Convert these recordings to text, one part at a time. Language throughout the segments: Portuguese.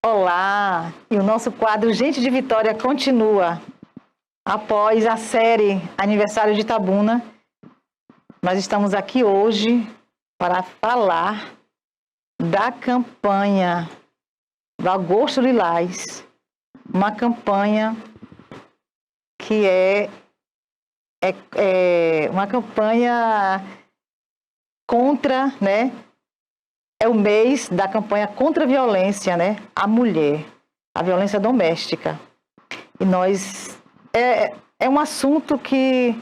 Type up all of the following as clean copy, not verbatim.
Olá! E o nosso quadro Gente de Vitória continua. Após a série Aniversário de Itabuna, nós estamos aqui hoje para falar da campanha do Agosto Lilás, uma campanha que é uma campanha contra, né? É o mês da campanha contra a violência, né? À mulher, a violência doméstica. E nós é um assunto que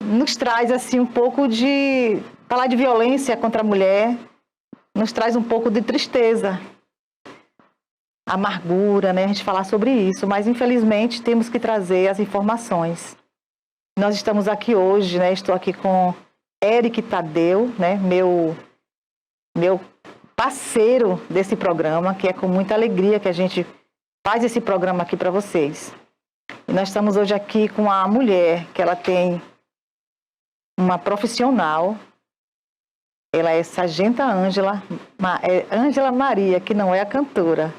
nos traz assim um pouco de falar de violência contra a mulher, nos traz um pouco de tristeza, amargura, né? A gente falar sobre isso, mas infelizmente temos que trazer as informações. Nós estamos aqui hoje, né? Estou aqui com Eric Tadeu, né? Meu parceiro desse programa, que é com muita alegria que a gente faz esse programa aqui para vocês. E nós estamos hoje aqui com a mulher, que ela tem uma profissional, ela é Sargenta Ângela Maria, que não é a cantora,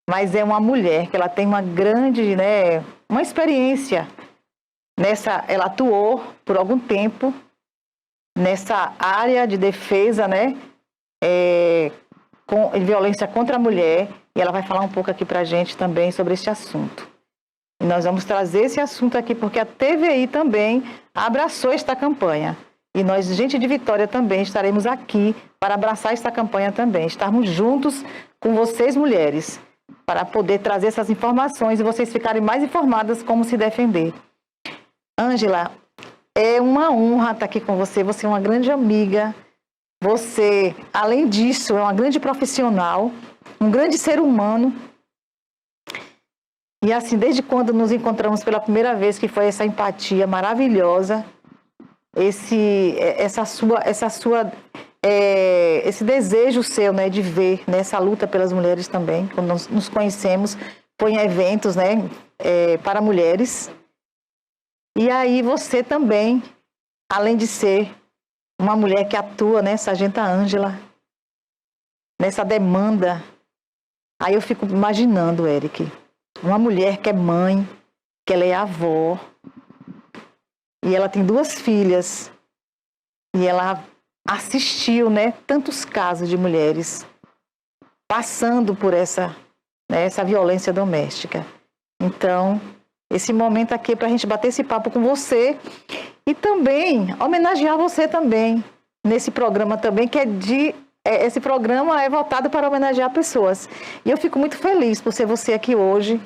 mas é uma mulher que ela tem uma grande, né, uma experiência ela atuou por algum tempo nessa área de defesa, né, com violência contra a mulher, e ela vai falar um pouco aqui pra gente também sobre esse assunto. E nós vamos trazer esse assunto aqui porque a TVI também abraçou esta campanha. E nós, Gente de Vitória, também estaremos aqui para abraçar esta campanha também. Estarmos juntos com vocês, mulheres, para poder trazer essas informações e vocês ficarem mais informadas como se defender. Ângela, é uma honra estar aqui com você. Você é uma grande amiga. Você, além disso, é uma grande profissional, um grande ser humano. E assim, desde quando nos encontramos pela primeira vez, que foi essa empatia maravilhosa, esse desejo seu, né, de ver, né, essa luta pelas mulheres também, quando nós nos conhecemos, foi em eventos, né, para mulheres. E aí você também, além de ser uma mulher que atua, né, Sargenta Ângela, nessa demanda, aí eu fico imaginando, Eric, uma mulher que é mãe, que ela é avó, e ela tem 2 filhas, e ela assistiu, né, tantos casos de mulheres passando por essa violência doméstica. Então, esse momento aqui é para a gente bater esse papo com você e também homenagear você também nesse programa também, que esse programa é voltado para homenagear pessoas. E eu fico muito feliz por ser você aqui hoje,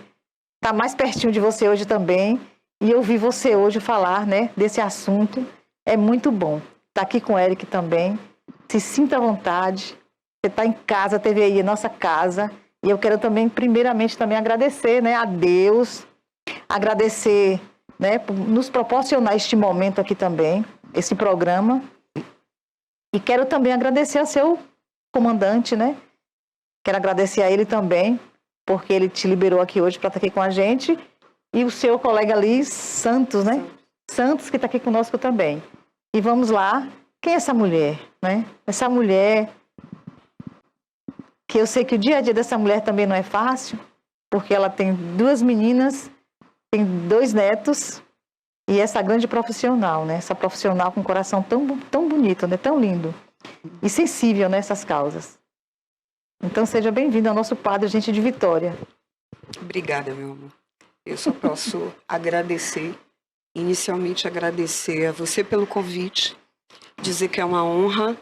estar mais pertinho de você hoje também, e ouvir você hoje falar, né, desse assunto. É muito bom estar aqui com o Eric também. Se sinta à vontade. Você está em casa, a TVI é nossa casa. E eu quero também, primeiramente, também agradecer, né, a Deus, agradecer, né, por nos proporcionar este momento aqui também, esse programa. E quero também agradecer ao seu comandante, né? Quero agradecer a ele também, porque ele te liberou aqui hoje para estar aqui com a gente. E o seu colega ali, Santos, né? Santos, que está aqui conosco também. E vamos lá. Quem é essa mulher, né? Essa mulher, que eu sei que o dia a dia dessa mulher também não é fácil, porque ela tem 2 meninas, tem 2 netos, e essa grande profissional, né? Essa profissional com um coração tão bonito, né? Tão lindo. E sensível nessas causas. Então, seja bem-vindo ao nosso quadro Gente de Vitória. Obrigada, meu amor. Eu só posso agradecer, inicialmente agradecer a você pelo convite, dizer que é uma honra,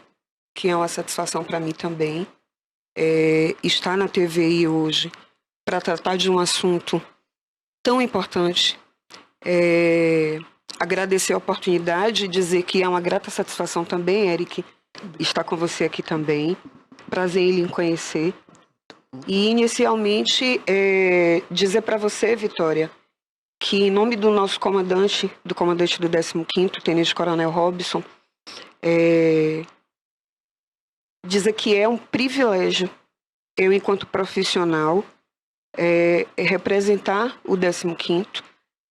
que é uma satisfação para mim também, estar na TVI hoje para tratar de um assunto tão importante. Agradecer a oportunidade, dizer que é uma grata satisfação também, Eric, estar com você aqui também. Prazer em lhe conhecer. E, inicialmente, dizer para você, Vitória, que em nome do nosso comandante, do 15º, Tenente Coronel Robson, dizer que é um privilégio, eu, enquanto profissional, representar o 15º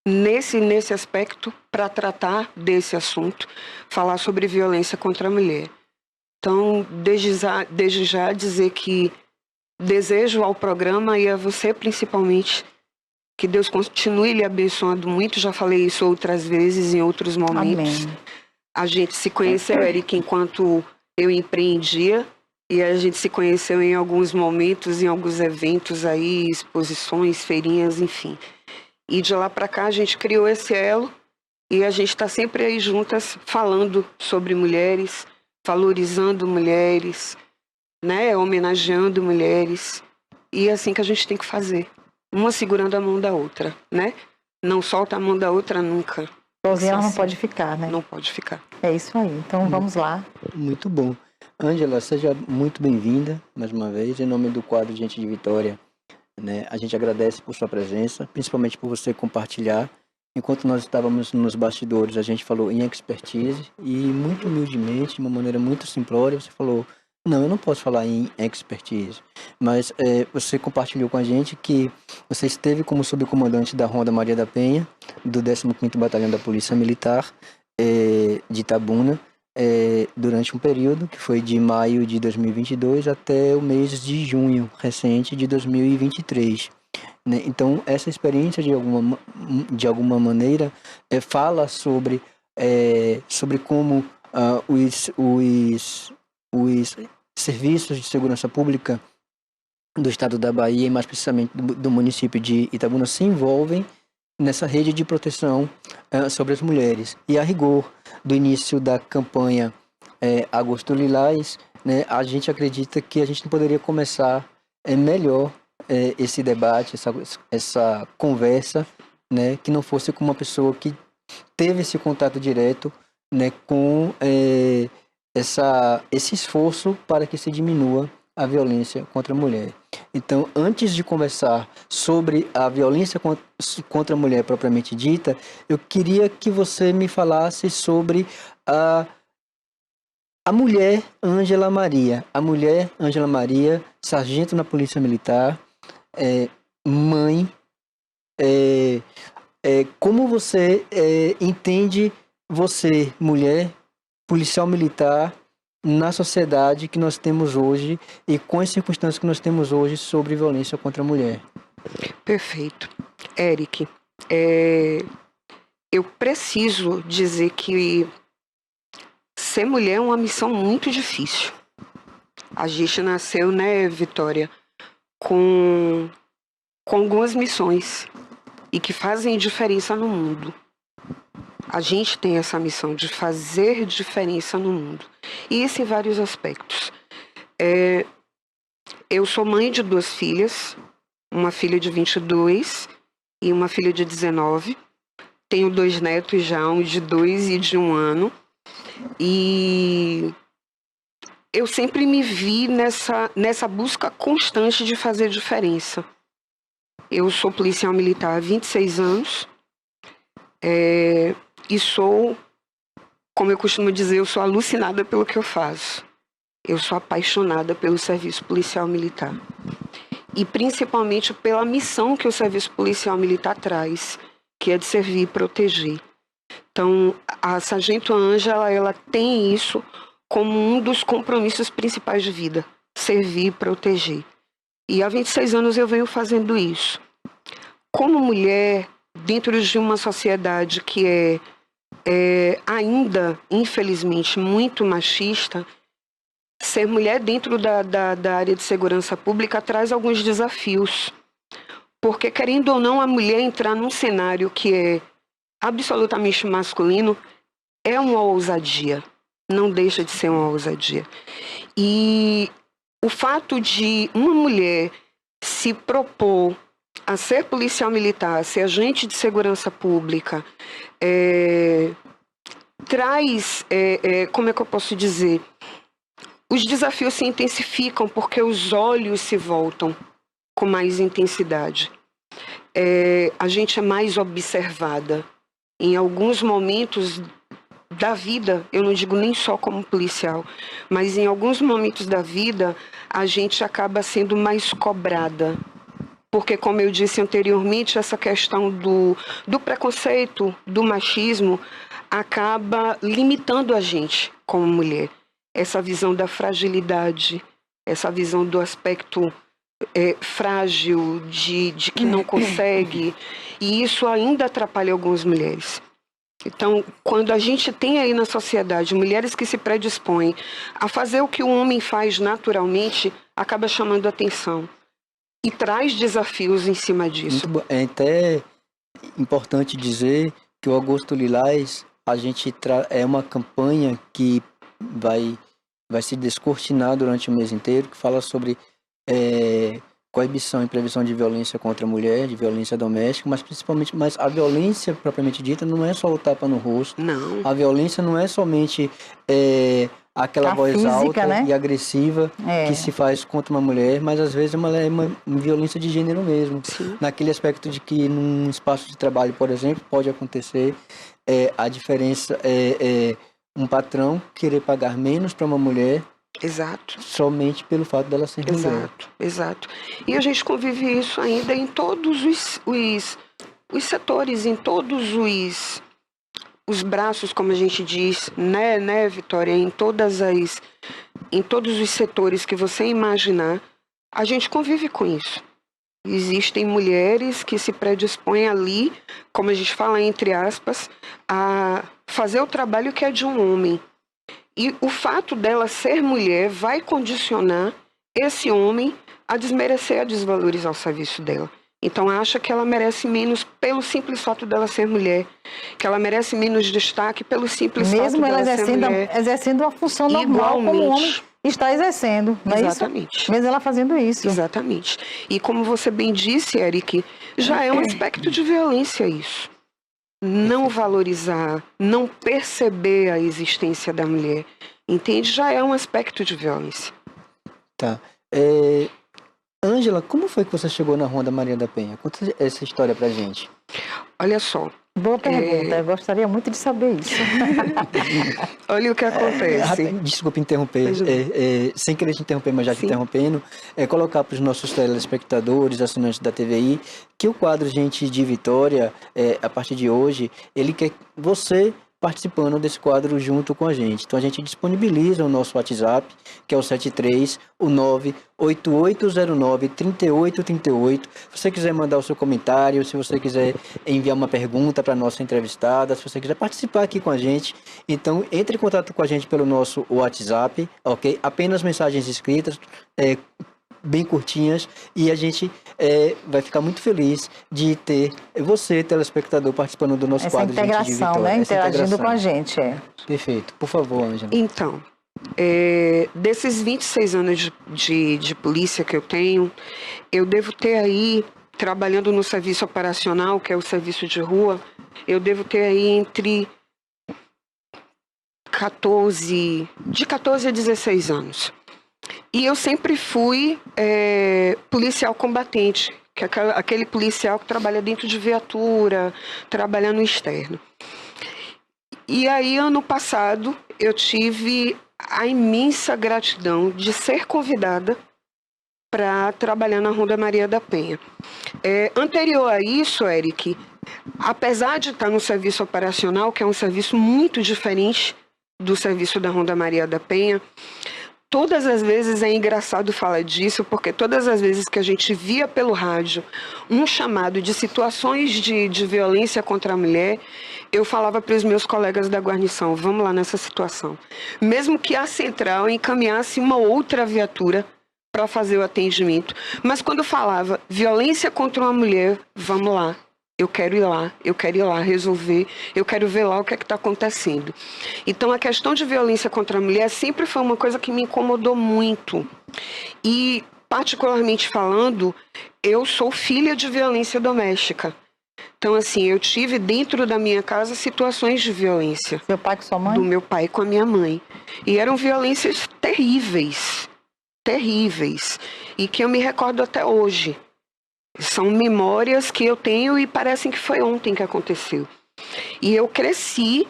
nesse aspecto para tratar desse assunto, falar sobre violência contra a mulher. Então, desde já dizer que desejo ao programa e a você principalmente que Deus continue lhe abençoando muito. Já falei isso outras vezes, em outros momentos. Amém. A gente se conheceu, Eric, enquanto eu empreendia, e a gente se conheceu em alguns momentos, em alguns eventos aí, exposições, feirinhas, enfim. E de lá para cá a gente criou esse elo e a gente está sempre aí juntas falando sobre mulheres, valorizando mulheres, né, homenageando mulheres. E é assim que a gente tem que fazer. Uma segurando a mão da outra, né? Não solta a mão da outra nunca. Sozinha ela não Assim, pode ficar, né? não pode ficar. É isso aí. Então vamos lá. Muito bom. Ângela, seja muito bem-vinda mais uma vez, em nome do quadro Gente de Vitória, né? A gente agradece por sua presença, principalmente por você compartilhar. Enquanto nós estávamos nos bastidores, a gente falou em expertise e muito humildemente, de uma maneira muito simplória, você falou: não, eu não posso falar em expertise, mas você compartilhou com a gente que você esteve como subcomandante da Ronda Maria da Penha, do 15º Batalhão da Polícia Militar de Itabuna, durante um período que foi de maio de 2022 até o mês de junho recente de 2023. Né? Então, essa experiência, de alguma maneira, fala sobre como os serviços de segurança pública do estado da Bahia, e mais precisamente do município de Itabuna, se envolvem nessa rede de proteção sobre as mulheres. E a rigor do início da campanha Agosto Lilás, né, a gente acredita que a gente não poderia começar melhor esse debate, essa conversa, né, que não fosse com uma pessoa que teve esse contato direto, né, com esse esforço para que se diminua a violência contra a mulher. Então, antes de conversar sobre a violência contra a mulher propriamente dita, eu queria que você me falasse sobre a mulher Ângela Maria. A mulher Ângela Maria, sargento na Polícia Militar, mãe. Como você entende você, mulher, policial militar, na sociedade que nós temos hoje e com as circunstâncias que nós temos hoje sobre violência contra a mulher? Perfeito. Eric, eu preciso dizer que ser mulher é uma missão muito difícil. A gente nasceu, né, Vitória, com algumas missões e que fazem diferença no mundo. A gente tem essa missão de fazer diferença no mundo. E isso em vários aspectos. Eu sou mãe de 2 filhas, uma filha de 22 e uma filha de 19. Tenho 2 netos já, um de 2 e de 1 ano. E eu sempre me vi nessa busca constante de fazer diferença. Eu sou policial militar há 26 anos. E sou, como eu costumo dizer, eu sou alucinada pelo que eu faço. Eu sou apaixonada pelo serviço policial militar. E principalmente pela missão que o serviço policial militar traz, que é de servir e proteger. Então, a Sargento Ângela, ela tem isso como um dos compromissos principais de vida, servir e proteger. E há 26 anos eu venho fazendo isso. Como mulher, dentro de uma sociedade que é ainda, infelizmente, muito machista, ser mulher dentro da área de segurança pública traz alguns desafios. Porque, querendo ou não, a mulher entrar num cenário que é absolutamente masculino é uma ousadia. Não deixa de ser uma ousadia. E o fato de uma mulher se propor a ser policial militar, a ser agente de segurança pública, traz, como é que eu posso dizer? Os desafios se intensificam porque os olhos se voltam com mais intensidade. A gente é mais observada. Em alguns momentos da vida, eu não digo nem só como policial, mas em alguns momentos da vida, a gente acaba sendo mais cobrada. Porque, como eu disse anteriormente, essa questão do preconceito, do machismo, acaba limitando a gente como mulher. Essa visão da fragilidade, essa visão do aspecto frágil, de que não consegue, e isso ainda atrapalha algumas mulheres. Então, quando a gente tem aí na sociedade mulheres que se predispõem a fazer o que o homem faz naturalmente, acaba chamando atenção e traz desafios em cima disso. É até importante dizer que o Agosto Lilás, a gente é uma campanha que vai se descortinar durante o mês inteiro, que fala sobre coibição e prevenção de violência contra a mulher, de violência doméstica, mas principalmente, a violência propriamente dita não é só o tapa no rosto. Não. A violência não é somente aquela voz física, alta, né, e agressiva que se faz contra uma mulher, mas às vezes é uma violência de gênero mesmo. Sim. Naquele aspecto de que num espaço de trabalho, por exemplo, pode acontecer a diferença um patrão querer pagar menos para uma mulher. Exato. Somente pelo fato dela ser mulher. Exato. E a gente convive isso ainda em todos os setores, em todos os braços, como a gente diz, né, Vitória? Em todos os setores que você imaginar, a gente convive com isso. Existem mulheres que se predispõem ali, como a gente fala entre aspas, a fazer o trabalho que é de um homem. E o fato dela ser mulher vai condicionar esse homem a desmerecer, a desvalorizar o serviço dela. Então acha que ela merece menos pelo simples fato dela ser mulher, que ela merece menos destaque pelo simples fato dela ser mulher. Mesmo ela exercendo uma função normal como o homem está exercendo, não é isso? Exatamente. Mesmo ela fazendo isso. Exatamente. E como você bem disse, Eric, já é um aspecto de violência isso. Não valorizar, não perceber a existência da mulher, entende? Já é um aspecto de violência. Tá. Ângela, como foi que você chegou na Ronda Maria da Penha? Conta essa história pra gente. Olha só. Boa pergunta, eu gostaria muito de saber isso. Olha o que acontece. Desculpa interromper, sem querer te interromper, mas já te interrompendo, colocar para os nossos telespectadores, assinantes da TVI, que o quadro Gente de Vitória, a partir de hoje, ele quer você participando desse quadro junto com a gente. Então a gente disponibiliza o nosso WhatsApp, que é o 73-98809-3838. Se você quiser mandar o seu comentário, se você quiser enviar uma pergunta para a nossa entrevistada, se você quiser participar aqui com a gente, então entre em contato com a gente pelo nosso WhatsApp, ok? Apenas mensagens escritas, bem curtinhas, e a gente vai ficar muito feliz de ter você, telespectador, participando do nosso quadro Gente de Vitória. Né? Interagindo com a gente. Perfeito. Por favor, Ângela. Então, desses 26 anos de polícia que eu tenho, eu devo ter aí, trabalhando no serviço operacional, que é o serviço de rua, eu devo ter aí entre 14 a 16 anos. E eu sempre fui policial combatente, que é aquele policial que trabalha dentro de viatura, trabalha no externo. E aí, ano passado, eu tive a imensa gratidão de ser convidada para trabalhar na Ronda Maria da Penha. Anterior a isso, Eric, apesar de estar no serviço operacional, que é um serviço muito diferente do serviço da Ronda Maria da Penha, todas as vezes é engraçado falar disso, porque todas as vezes que a gente via pelo rádio um chamado de situações de violência contra a mulher, eu falava para os meus colegas da guarnição, vamos lá nessa situação. Mesmo que a central encaminhasse uma outra viatura para fazer o atendimento. Mas quando falava violência contra uma mulher, vamos lá. Eu quero ir lá resolver, eu quero ver lá o que é que está acontecendo. Então, a questão de violência contra a mulher sempre foi uma coisa que me incomodou muito. E, particularmente falando, eu sou filha de violência doméstica. Então, assim, eu tive dentro da minha casa situações de violência. Seu pai com sua mãe? Do meu pai com a minha mãe. E eram violências terríveis, terríveis. E que eu me recordo até hoje. São memórias que eu tenho e parecem que foi ontem que aconteceu. E eu cresci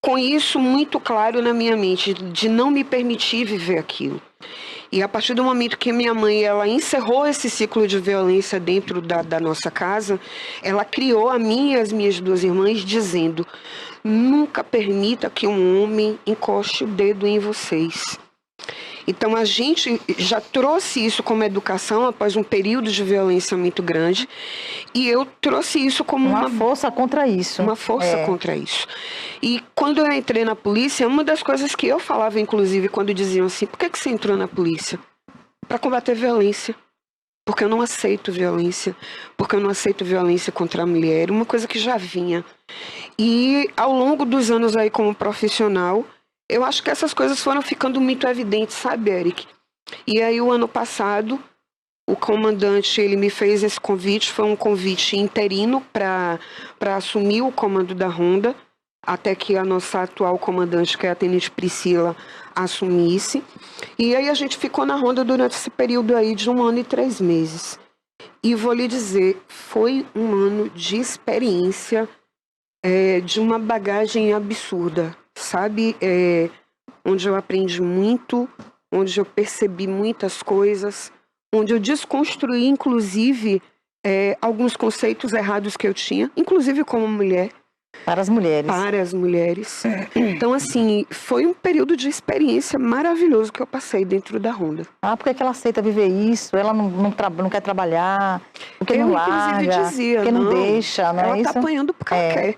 com isso muito claro na minha mente, de não me permitir viver aquilo. E a partir do momento que minha mãe ela encerrou esse ciclo de violência dentro da nossa casa, ela criou a mim e as minhas duas irmãs dizendo: nunca permita que um homem encoste o dedo em vocês. Então, a gente já trouxe isso como educação após um período de violência muito grande. E eu trouxe isso como uma força contra isso. Uma força contra isso. E quando eu entrei na polícia, uma das coisas que eu falava, inclusive, quando diziam assim, por que você entrou na polícia? Para combater violência. Porque eu não aceito violência. Porque eu não aceito violência contra a mulher. Uma coisa que já vinha. E ao longo dos anos aí como profissional, eu acho que essas coisas foram ficando muito evidentes, sabe, Eric? E aí, o ano passado, o comandante, ele me fez esse convite, foi um convite interino para assumir o comando da Ronda, até que a nossa atual comandante, que é a Tenente Priscila, assumisse. E aí a gente ficou na Ronda durante esse período aí de 1 ano e 3 meses. E vou lhe dizer, foi um ano de experiência, de uma bagagem absurda. Sabe, onde eu aprendi muito, onde eu percebi muitas coisas, onde eu desconstruí, inclusive, alguns conceitos errados que eu tinha, inclusive como mulher. Para as mulheres. Para as mulheres. Então, assim, foi um período de experiência maravilhoso que eu passei dentro da Ronda. Ah, por que ela aceita viver isso? Ela não quer trabalhar, porque não larga, inclusive, dizia, porque não deixa, não ela é isso? Ela tá apanhando porque ela quer.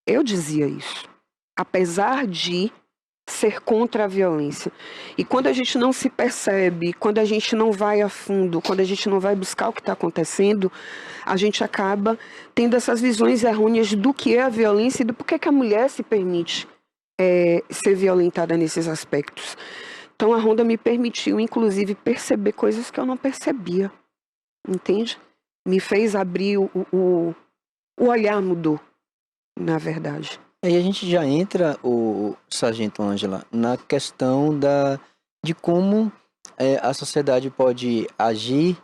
Eu dizia isso. Apesar de ser contra a violência. E quando a gente não se percebe, quando a gente não vai a fundo, quando a gente não vai buscar o que está acontecendo, a gente acaba tendo essas visões errôneas do que é a violência e do porquê que a mulher se permite ser violentada nesses aspectos. Então, a Ronda me permitiu, inclusive, perceber coisas que eu não percebia. Entende? Me fez abrir o olhar mudou, na verdade. Aí a gente já entra, o Sargento Ângela, na questão de como a sociedade pode agir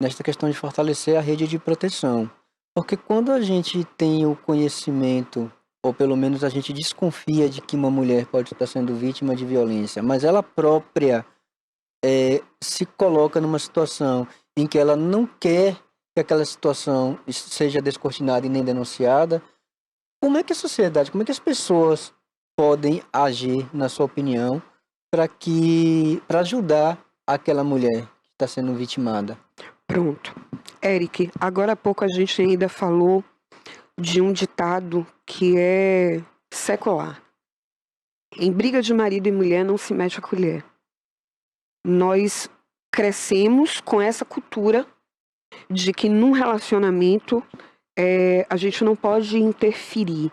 nesta questão de fortalecer a rede de proteção. Porque quando a gente tem o conhecimento, ou pelo menos a gente desconfia de que uma mulher pode estar sendo vítima de violência, mas ela própria se coloca numa situação em que ela não quer que aquela situação seja descortinada e nem denunciada, como é que a sociedade, como é que as pessoas podem agir, na sua opinião, para ajudar aquela mulher que está sendo vitimada? Pronto. Eric, agora há pouco a gente ainda falou de um ditado que é secular. Em briga de marido e mulher não se mete a colher. Nós crescemos com essa cultura de que num relacionamento a gente não pode interferir.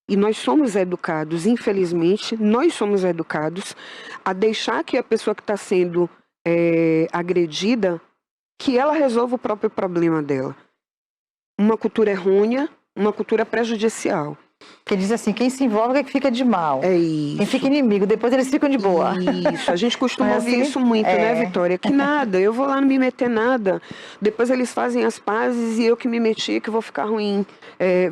E nós somos educados, infelizmente, nós somos educados a deixar que a pessoa que está sendo agredida, que ela resolva o próprio problema dela. Uma cultura errônea, uma cultura prejudicial. Que diz assim, quem se envolve é que fica de mal. É isso. Quem fica inimigo, depois eles ficam de boa. Isso, a gente costuma ouvir assim? isso muito, né, Vitória? Que nada, eu vou lá não me meter nada. Depois eles fazem as pazes e eu que me meti, que vou ficar ruim,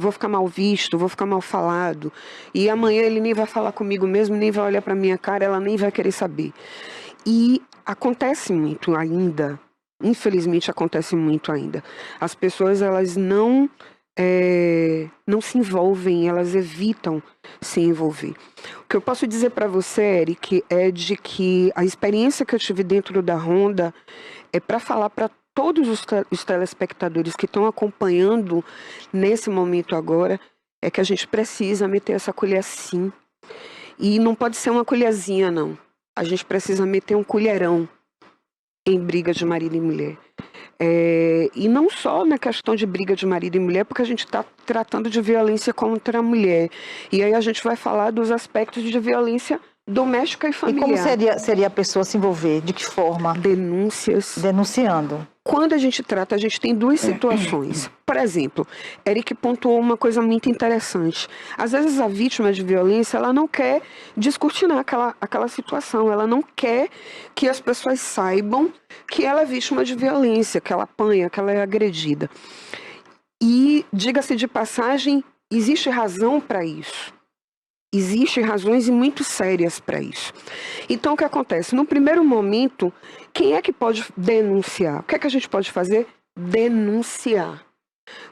vou ficar mal visto, vou ficar mal falado. E amanhã ele nem vai falar comigo mesmo, nem vai olhar pra minha cara, ela nem vai querer saber. E acontece muito ainda, infelizmente acontece muito ainda. As pessoas, elas não se envolvem, elas evitam se envolver. O que eu posso dizer para você, Eric, é de que a experiência que eu tive dentro da Ronda é para falar para todos os telespectadores que estão acompanhando nesse momento agora, é que a gente precisa meter essa colher sim. E não pode ser uma colherzinha, não. A gente precisa meter um colherão em briga de marido e mulher. E não só na questão de briga de marido e mulher, porque a gente está tratando de violência contra a mulher. E aí a gente vai falar dos aspectos de violência doméstica e familiar. E como seria a pessoa se envolver? De que forma? Denúncias. Denunciando. Quando a gente trata, a gente tem duas situações. Por exemplo, Eric pontuou uma coisa muito interessante. Às vezes a vítima de violência, ela não quer descortinar aquela situação. Ela não quer que as pessoas saibam que ela é vítima de violência, que ela apanha, que ela é agredida. E, diga-se de passagem, existe razão para isso. Existem razões muito sérias para isso. Então, o que acontece? No primeiro momento, quem é que pode denunciar? O que é que a gente pode fazer? Denunciar.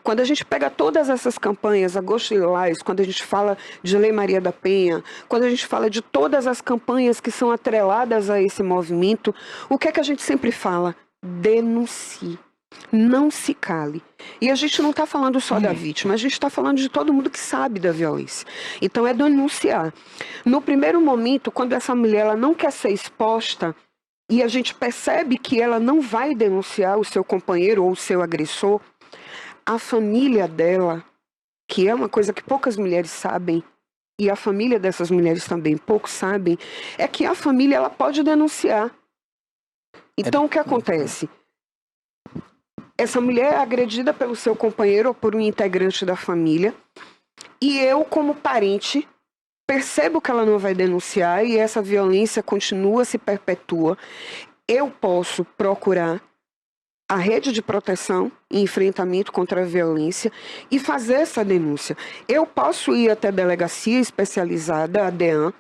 Quando a gente pega todas essas campanhas, Agosto Lilás, quando a gente fala de Lei Maria da Penha, quando a gente fala de todas as campanhas que são atreladas a esse movimento, o que é que a gente sempre fala? Denuncie. Não se cale. E a gente não está falando só da vítima, a gente está falando de todo mundo que sabe da violência. Então é denunciar. No primeiro momento, quando essa mulher ela não quer ser exposta e a gente percebe que ela não vai denunciar o seu companheiro ou o seu agressor, a família dela, que é uma coisa que poucas mulheres sabem, e a família dessas mulheres também poucos sabem, é que a família ela pode denunciar. Então o que acontece? Essa mulher é agredida pelo seu companheiro ou por um integrante da família. E eu, como parente, percebo que ela não vai denunciar e essa violência continua, se perpetua. Eu posso procurar a rede de proteção e enfrentamento contra a violência e fazer essa denúncia. Eu posso ir até a delegacia especializada, a DEAN,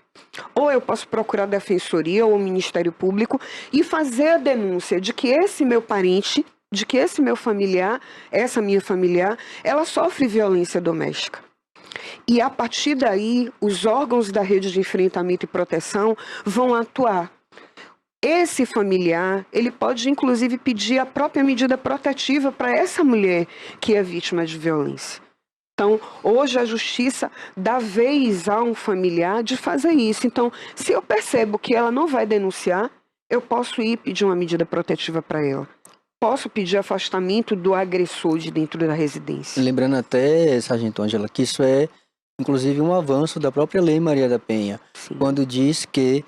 ou eu posso procurar a Defensoria ou o Ministério Público e fazer a denúncia de que esse meu parente, de que esse meu familiar, essa minha familiar, ela sofre violência doméstica. E a partir daí, os órgãos da rede de enfrentamento e proteção vão atuar. Esse familiar, ele pode inclusive pedir a própria medida protetiva para essa mulher que é vítima de violência. Então, hoje a justiça dá vez a um familiar de fazer isso. Então, se eu percebo que ela não vai denunciar, eu posso ir pedir uma medida protetiva para ela. Posso pedir afastamento do agressor de dentro da residência. Lembrando até, Sargento Ângela, que isso é, inclusive, um avanço da própria Lei Maria da Penha, Sim. quando diz que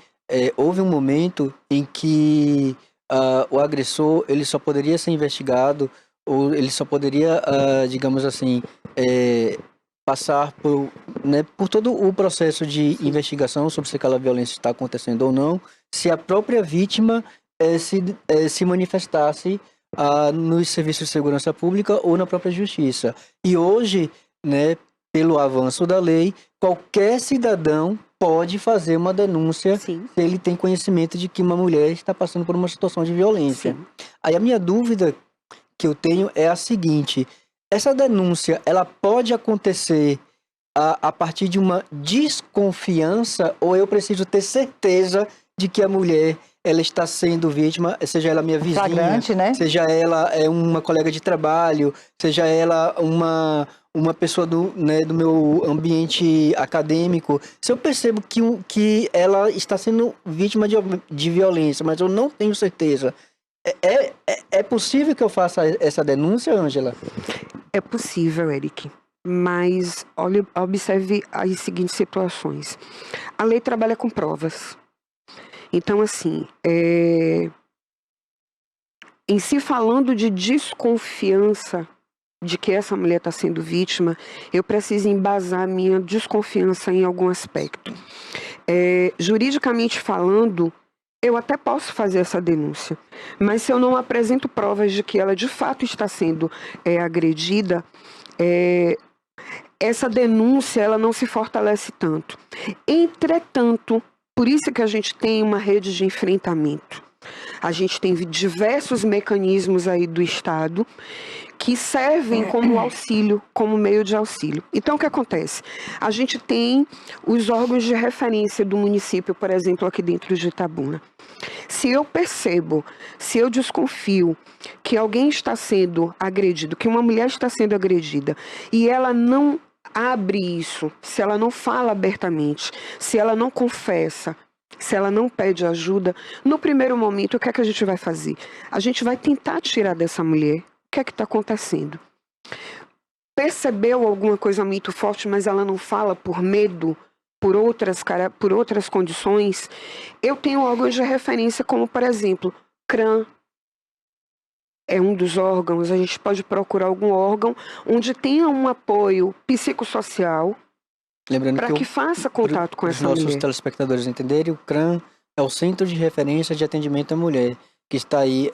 houve um momento em que o agressor ele só poderia ser investigado, ou ele só poderia, digamos assim, passar por todo o processo de investigação sobre se aquela violência está acontecendo ou não, se a própria vítima se manifestasse nos serviços de segurança pública ou na própria justiça. E hoje, né, pelo avanço da lei, qualquer cidadão pode fazer uma denúncia. Sim. Se ele tem conhecimento de que uma mulher está passando por uma situação de violência. Sim. Aí a minha dúvida que eu tenho é a seguinte: essa denúncia, ela pode acontecer a partir de uma desconfiança, ou eu preciso ter certeza de que a mulher ela está sendo vítima, seja ela minha vizinha, Flagrante, né? seja ela uma colega de trabalho, seja ela uma pessoa do meu ambiente acadêmico. Se eu percebo que ela está sendo vítima de violência, mas eu não tenho certeza, é possível que eu faça essa denúncia, Ângela? É possível, Eric. Mas observe as seguintes situações. A lei trabalha com provas. Então, assim, em se falando de desconfiança de que essa mulher está sendo vítima, eu preciso embasar minha desconfiança em algum aspecto. Juridicamente falando, eu até posso fazer essa denúncia, mas se eu não apresento provas de que ela de fato está sendo agredida, essa denúncia ela não se fortalece tanto. Entretanto, por isso que a gente tem uma rede de enfrentamento. A gente tem diversos mecanismos aí do Estado que servem como auxílio, como meio de auxílio. Então, o que acontece? A gente tem os órgãos de referência do município, por exemplo, aqui dentro de Itabuna. Se eu percebo, se eu desconfio que alguém está sendo agredido, que uma mulher está sendo agredida, e ela não abre isso, se ela não fala abertamente, se ela não confessa, se ela não pede ajuda, no primeiro momento, o que é que a gente vai fazer? A gente vai tentar tirar dessa mulher o que é que está acontecendo. Percebeu alguma coisa muito forte, mas ela não fala por medo, por outras condições? Eu tenho órgãos de referência, como, por exemplo, CRAM. É um dos órgãos, a gente pode procurar algum órgão onde tenha um apoio psicossocial para que faça contato com essa mulher. Para os nossos telespectadores entenderem, o CRAM é o Centro de Referência de Atendimento à Mulher, que está aí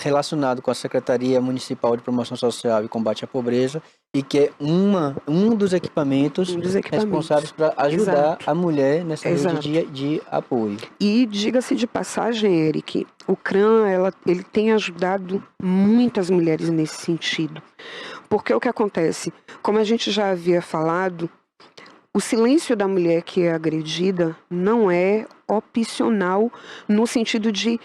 relacionado com a Secretaria Municipal de Promoção Social e Combate à Pobreza, e que é um dos equipamentos responsáveis para ajudar Exato. a mulher nessa Exato. rede de apoio. E diga-se de passagem, Eric, o CRAM, ele tem ajudado muitas mulheres nesse sentido. Porque o que acontece? Como a gente já havia falado, o silêncio da mulher que é agredida não é opcional no sentido de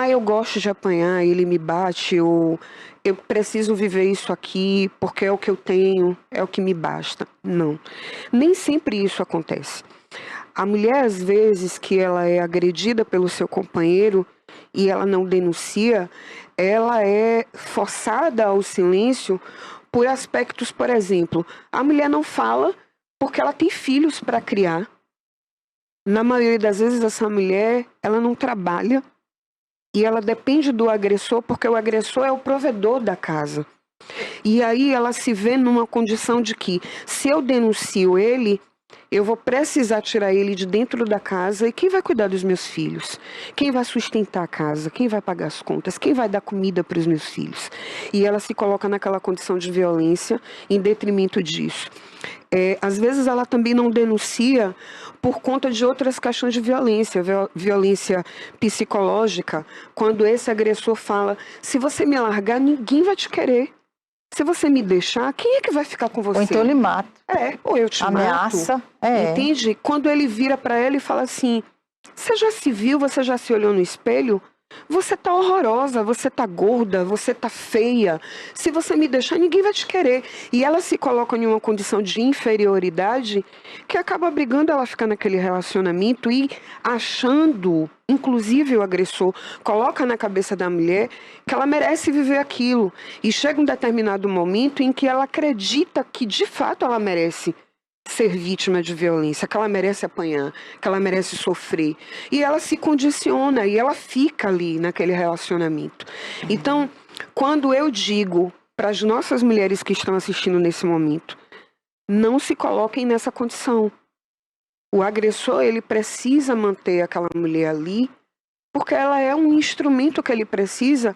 eu gosto de apanhar, ele me bate, ou eu preciso viver isso aqui porque é o que eu tenho, é o que me basta. Não. Nem sempre isso acontece. A mulher, às vezes, que ela é agredida pelo seu companheiro e ela não denuncia, ela é forçada ao silêncio por aspectos, por exemplo, a mulher não fala porque ela tem filhos para criar. Na maioria das vezes, essa mulher, ela não trabalha e ela depende do agressor porque o agressor é o provedor da casa. E aí ela se vê numa condição de que, se eu denuncio ele, eu vou precisar tirar ele de dentro da casa, e quem vai cuidar dos meus filhos? Quem vai sustentar a casa? Quem vai pagar as contas? Quem vai dar comida para os meus filhos? E ela se coloca naquela condição de violência em detrimento disso. Às vezes ela também não denuncia por conta de outras questões de violência, violência psicológica, quando esse agressor fala, se você me largar, ninguém vai te querer. Se você me deixar, quem é que vai ficar com você? Ou então ele mata. Ou eu te Ameaça. mato. Entende? Quando ele vira para ela e fala assim, você já se viu, você já se olhou no espelho? Você tá horrorosa, você tá gorda, você tá feia. Se você me deixar, ninguém vai te querer. E ela se coloca em uma condição de inferioridade que acaba obrigando ela a ficar naquele relacionamento e achando, inclusive o agressor, coloca na cabeça da mulher que ela merece viver aquilo. E chega um determinado momento em que ela acredita que de fato ela merece ser vítima de violência, que ela merece apanhar, que ela merece sofrer. E ela se condiciona e ela fica ali naquele relacionamento. Então, quando eu digo para as nossas mulheres que estão assistindo nesse momento, não se coloquem nessa condição. O agressor, ele precisa manter aquela mulher ali, porque ela é um instrumento que ele precisa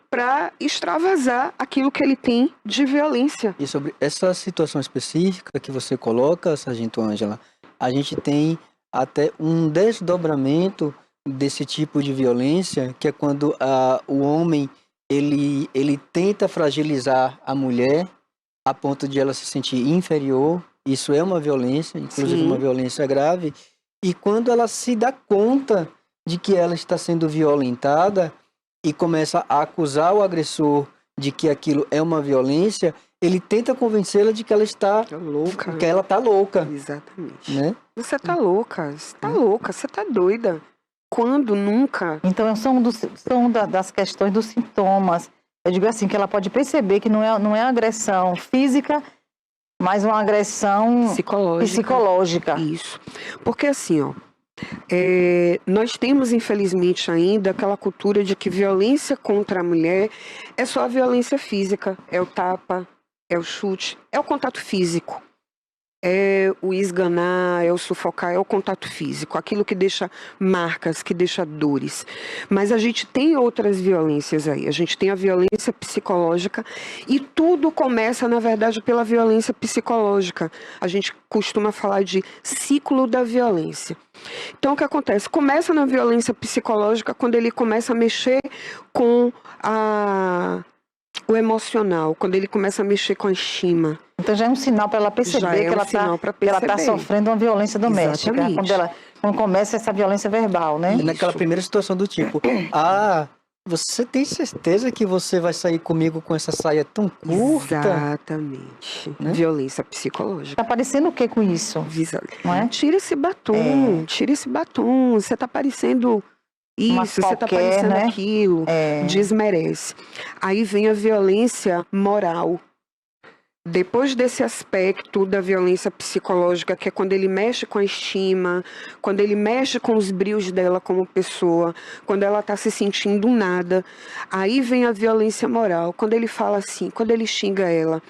para extravasar aquilo que ele tem de violência. E sobre essa situação específica que você coloca, Sargento Ângela, a gente tem até um desdobramento desse tipo de violência, que é quando o homem ele tenta fragilizar a mulher a ponto de ela se sentir inferior. Isso é uma violência, inclusive Sim. uma violência grave. E quando ela se dá conta de que ela está sendo violentada e começa a acusar o agressor de que aquilo é uma violência, ele tenta convencê-la de que ela está louca. Que ela está louca. Exatamente. Né? Você tá louca, você tá louca, você tá doida. Quando? Nunca. Então, são das questões dos sintomas. Eu digo assim, que ela pode perceber que não é agressão física, mas uma agressão psicológica. Isso. Porque assim, nós temos, infelizmente, ainda aquela cultura de que violência contra a mulher é só a violência física. É o tapa, é o chute, é o contato físico. É o esganar, é o sufocar, é o contato físico. Aquilo que deixa marcas, que deixa dores. Mas a gente tem outras violências aí. A gente tem a violência psicológica e tudo começa, na verdade, pela violência psicológica. A gente costuma falar de ciclo da violência. Então, o que acontece? Começa na violência psicológica quando ele começa a mexer com o emocional, quando ele começa a mexer com a estima. Então já é um sinal para ela perceber que ela está sofrendo uma violência doméstica. Quando começa essa violência verbal, né? Naquela primeira situação do tipo, você tem certeza que você vai sair comigo com essa saia tão curta? Exatamente. Né? Violência psicológica. Tá parecendo o que com isso? Não é? Tira esse batom, tira esse batom. Você tá parecendo isso, você tá parecendo aquilo. Desmerece. Aí vem a violência moral. Depois desse aspecto da violência psicológica, que é quando ele mexe com a estima, quando ele mexe com os brios dela como pessoa, quando ela está se sentindo nada, aí vem a violência moral, quando ele fala assim, quando ele xinga ela,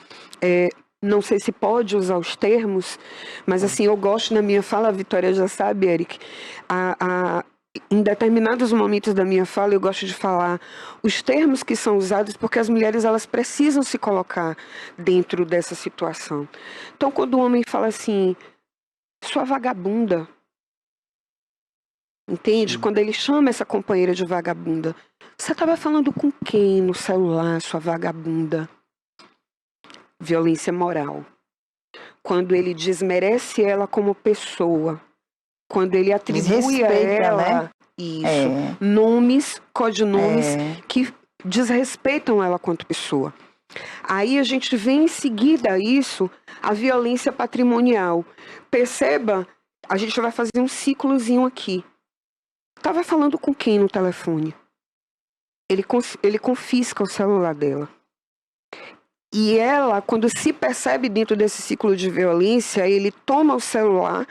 não sei se pode usar os termos, mas assim, eu gosto na minha fala, a Vitória já sabe, Eric, em determinados momentos da minha fala, eu gosto de falar os termos que são usados, porque as mulheres elas precisam se colocar dentro dessa situação. Então, quando o homem fala assim, sua vagabunda, entende? Sim. Quando ele chama essa companheira de vagabunda, você estava falando com quem no celular, sua vagabunda? Violência moral. Quando ele desmerece ela como pessoa, quando ele atribui a Desrespeita, ela né? isso, nomes, codinomes É. que desrespeitam ela quanto pessoa. Aí a gente vê em seguida a isso a violência patrimonial. Perceba, a gente vai fazer um ciclozinho aqui. Estava falando com quem no telefone? Ele confisca o celular dela. E ela, quando se percebe dentro desse ciclo de violência, ele toma o celular,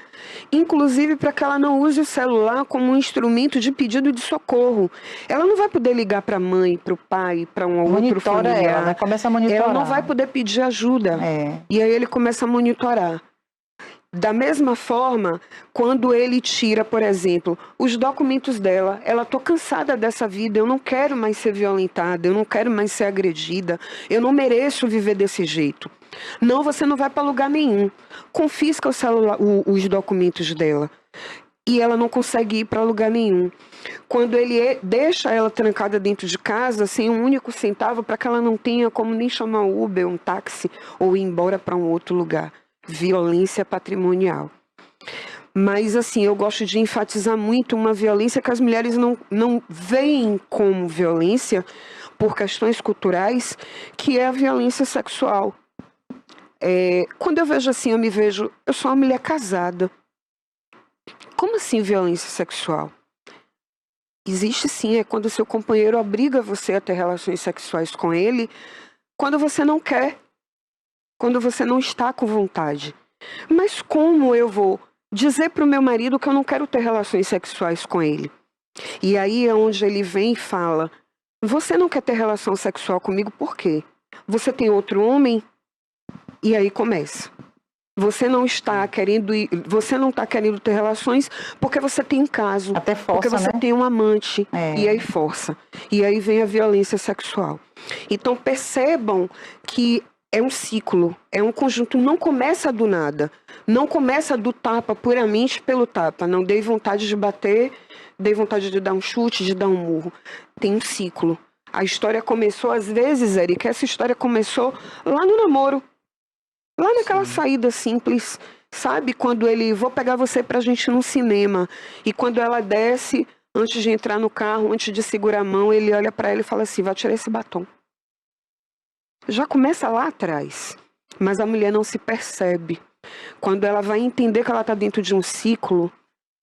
inclusive para que ela não use o celular como um instrumento de pedido de socorro. Ela não vai poder ligar para a mãe, para o pai, para um outro Monitora familiar. ela, né? Começa a monitorar. Ela não vai poder pedir ajuda. É. E aí ele começa a monitorar. Da mesma forma, quando ele tira, por exemplo, os documentos dela, ela, tô cansada dessa vida, eu não quero mais ser violentada, eu não quero mais ser agredida, eu não mereço viver desse jeito. Não, você não vai para lugar nenhum. Confisca o celular, os documentos dela. E ela não consegue ir para lugar nenhum. Quando ele deixa ela trancada dentro de casa, sem um único centavo, para que ela não tenha como nem chamar um Uber, um táxi, ou ir embora para um outro lugar. Violência patrimonial. Mas assim, eu gosto de enfatizar muito uma violência que as mulheres não veem como violência por questões culturais, que é a violência sexual. Quando eu vejo assim, eu sou uma mulher casada. Como assim violência sexual? Existe sim, é quando o seu companheiro obriga você a ter relações sexuais com ele, quando você não quer. Quando você não está com vontade. Mas como eu vou dizer para o meu marido que eu não quero ter relações sexuais com ele? E aí é onde ele vem e fala, você não quer ter relação sexual comigo por quê? Você tem outro homem? E aí começa. Você não está querendo ter relações porque você tem um caso. Até força, porque você né? tem um amante. É. E aí força. E aí vem a violência sexual. Então percebam que é um ciclo, é um conjunto, não começa do nada, não começa do tapa puramente pelo tapa, não dei vontade de bater, dei vontade de dar um chute, de dar um murro, tem um ciclo. A história começou, às vezes, Eric, essa história começou lá no namoro, lá naquela saída simples, sabe, quando ele, vou pegar você pra gente ir no cinema, e quando ela desce, antes de entrar no carro, antes de segurar a mão, ele olha pra ela e fala assim, vai tirar esse batom. Já começa lá atrás, mas a mulher não se percebe. Quando ela vai entender que ela está dentro de um ciclo,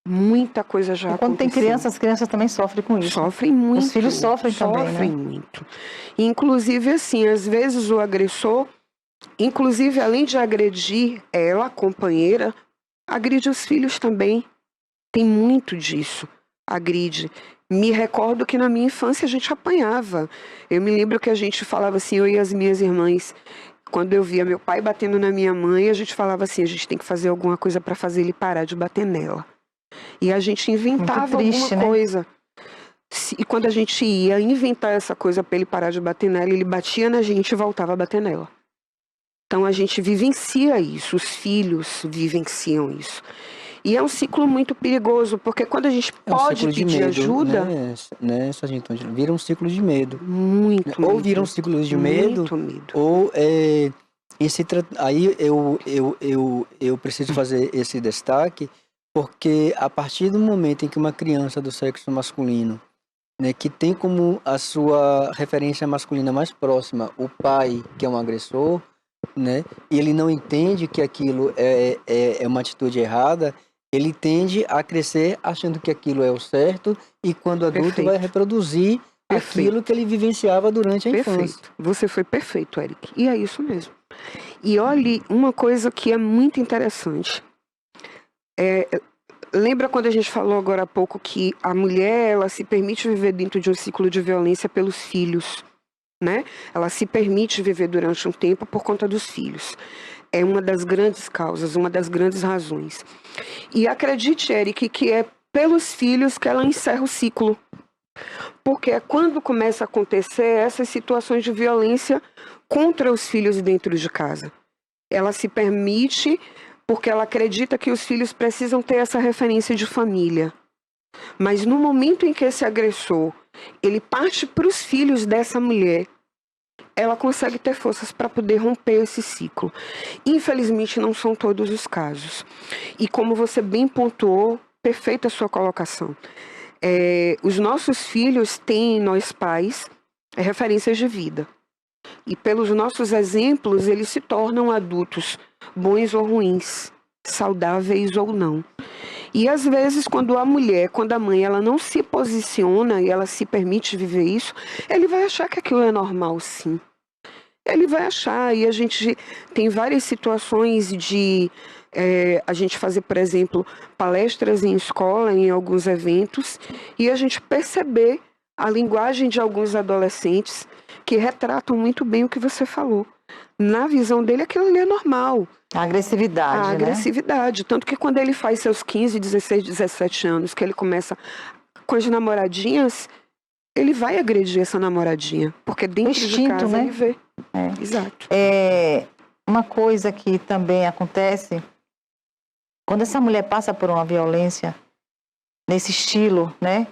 muita coisa já aconteceu. Quando tem criança, as crianças também sofrem com isso. Sofrem muito. Os filhos sofrem também, né? Sofrem muito. Inclusive, assim, às vezes o agressor, inclusive além de agredir ela, a companheira, agride os filhos também. Tem muito disso. Agride. Me recordo que na minha infância a gente apanhava. Eu me lembro que a gente falava assim, eu e as minhas irmãs, quando eu via meu pai batendo na minha mãe, a gente falava assim, a gente tem que fazer alguma coisa para fazer ele parar de bater nela. E a gente inventava triste, alguma né? coisa. E quando a gente ia inventar essa coisa para ele parar de bater nela, ele batia na gente e voltava a bater nela. Então a gente vivencia isso, os filhos vivenciam isso. E é um ciclo muito perigoso, porque quando a gente pode pedir ajuda... Né, Sargento Ângela? Vira um ciclo de medo. Muito medo. Ou vira um ciclo de medo, ou aí eu preciso fazer esse destaque, porque a partir do momento em que uma criança do sexo masculino, né, que tem como a sua referência masculina mais próxima o pai, que é um agressor, né, e ele não entende que aquilo é uma atitude errada, ele tende a crescer achando que aquilo é o certo e quando adulto vai reproduzir aquilo que ele vivenciava durante a infância. Você foi perfeito, Eric. E é isso mesmo. E olhe uma coisa que é muito interessante. Lembra quando a gente falou agora há pouco que a mulher ela se permite viver dentro de um ciclo de violência pelos filhos, né? Ela se permite viver durante um tempo por conta dos filhos. É uma das grandes causas, uma das grandes razões. E acredite, Eric, que é pelos filhos que ela encerra o ciclo. Porque é quando começa a acontecer essas situações de violência contra os filhos dentro de casa. Ela se permite porque ela acredita que os filhos precisam ter essa referência de família. Mas no momento em que esse agressor, ele parte para os filhos dessa mulher, ela consegue ter forças para poder romper esse ciclo. Infelizmente, não são todos os casos. E como você bem pontuou, perfeita a sua colocação. Os nossos filhos têm, nós pais, referências de vida. E pelos nossos exemplos, eles se tornam adultos, bons ou ruins, saudáveis ou não. E às vezes, quando a mãe, ela não se posiciona e ela se permite viver isso, ele vai achar que aquilo é normal, sim. Ele vai achar, e a gente tem várias situações de a gente fazer, por exemplo, palestras em escola, em alguns eventos, e a gente perceber a linguagem de alguns adolescentes que retratam muito bem o que você falou. Na visão dele, aquilo ali é normal. A agressividade, A agressividade. Tanto que quando ele faz seus 15, 16, 17 anos, que ele começa com as namoradinhas, ele vai agredir essa namoradinha. Porque dentro de casa, né? Ele vê. Exato. Uma coisa que também acontece, quando essa mulher passa por uma violência nesse estilo, né?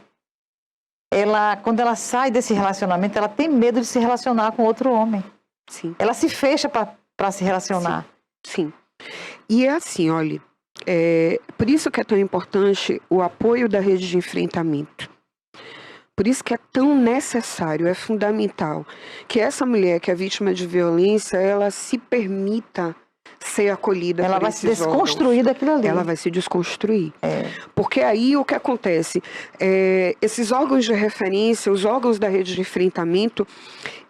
Quando ela sai desse relacionamento, ela tem medo de se relacionar com outro homem. Sim. Ela se fecha para se relacionar. Sim. E é assim, olha, por isso que é tão importante o apoio da rede de enfrentamento. Por isso que é tão necessário, é fundamental, que essa mulher que é vítima de violência, ela se permita ser acolhida. Ela vai se desconstruir daquilo ali. Ela vai se desconstruir. Porque aí o que acontece? Esses órgãos de referência, os órgãos da rede de enfrentamento,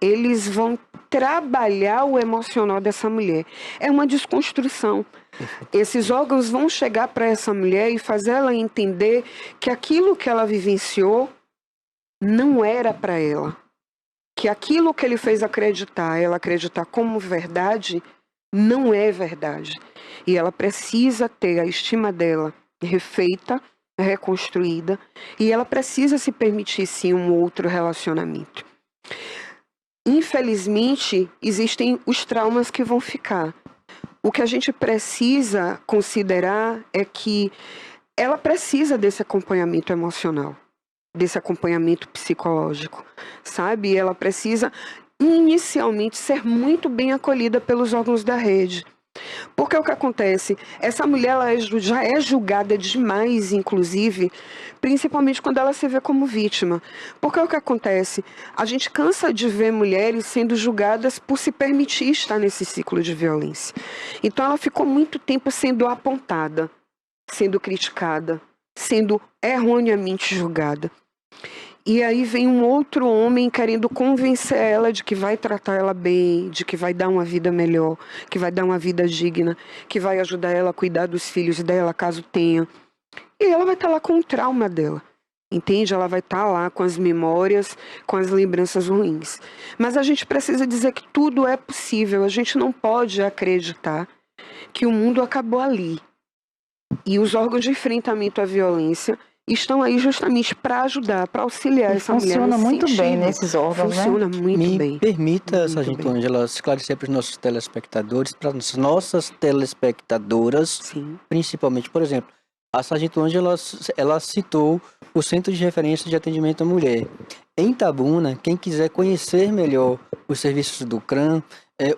eles vão trabalhar o emocional dessa mulher. É uma desconstrução. Esses órgãos vão chegar para essa mulher e fazer ela entender que aquilo que ela vivenciou não era para ela. Que aquilo que ele fez ela acreditar como verdade, não é verdade. E ela precisa ter a estima dela refeita, reconstruída, e ela precisa se permitir sim um outro relacionamento. Infelizmente, existem os traumas que vão ficar. O que a gente precisa considerar é que ela precisa desse acompanhamento emocional, desse acompanhamento psicológico, sabe? Ela precisa inicialmente ser muito bem acolhida pelos órgãos da rede. Porque o que acontece? Essa mulher ela já é julgada demais, inclusive, principalmente quando ela se vê como vítima. Porque o que acontece? A gente cansa de ver mulheres sendo julgadas por se permitir estar nesse ciclo de violência. Então ela ficou muito tempo sendo apontada, sendo criticada, sendo erroneamente julgada. E aí vem um outro homem querendo convencer ela de que vai tratar ela bem, de que vai dar uma vida melhor, que vai dar uma vida digna, que vai ajudar ela a cuidar dos filhos dela, caso tenha. E ela vai estar lá com o trauma dela, entende? Ela vai estar lá com as memórias, com as lembranças ruins. Mas a gente precisa dizer que tudo é possível, a gente não pode acreditar que o mundo acabou ali. E os órgãos de enfrentamento à violência estão aí justamente para ajudar, para auxiliar essa mulher. Funciona muito bem nesses órgãos, Funciona muito bem. Me permita, Sargento Ângela, esclarecer para os nossos telespectadores, para as nossas telespectadoras, Sim. Principalmente, por exemplo, a Sargento Ângela, ela citou o Centro de Referência de Atendimento à Mulher. Em Itabuna, quem quiser conhecer melhor os serviços do CRAM,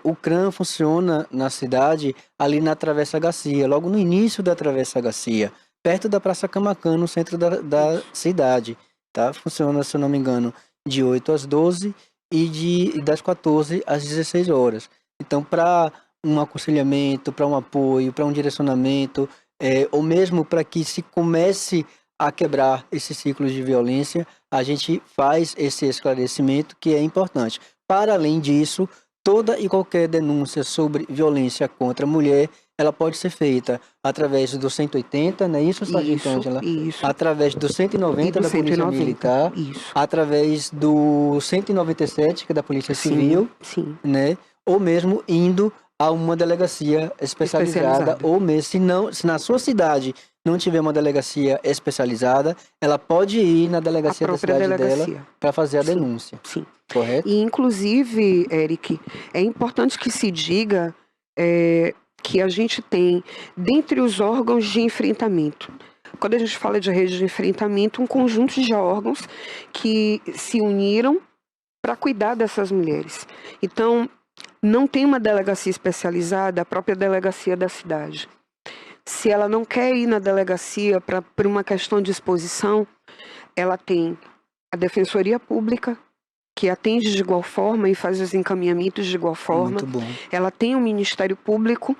o CRAM funciona na cidade, ali na Travessa Garcia, logo no início da Travessa Garcia, perto da Praça Camacan, no centro da cidade, tá? Funciona, se eu não me engano, de 8 às 12 e das 14 às 16 horas. Então, para um aconselhamento, para um apoio, para um direcionamento, ou mesmo para que se comece a quebrar esse ciclo de violência, a gente faz esse esclarecimento que é importante. Para além disso, toda e qualquer denúncia sobre violência contra a mulher, ela pode ser feita através do 180, não é isso, Sargento Ângela? Isso. Através do 190 da Polícia Militar, isso. Através do 197, que é da Polícia Civil, sim. né? Ou mesmo indo a uma delegacia especializada, ou mesmo, se na sua cidade não tiver uma delegacia especializada, ela pode ir na delegacia da cidade dela para fazer a denúncia. Sim. Correto? E, inclusive, Eric, é importante que se diga que a gente tem, dentre os órgãos de enfrentamento, quando a gente fala de rede de enfrentamento, um conjunto de órgãos que se uniram para cuidar dessas mulheres. Então, não tem uma delegacia especializada, a própria delegacia da cidade. Se ela não quer ir na delegacia por uma questão de exposição, ela tem a Defensoria Pública, que atende de igual forma e faz os encaminhamentos de igual forma. Muito bom. Ela tem o Ministério Público,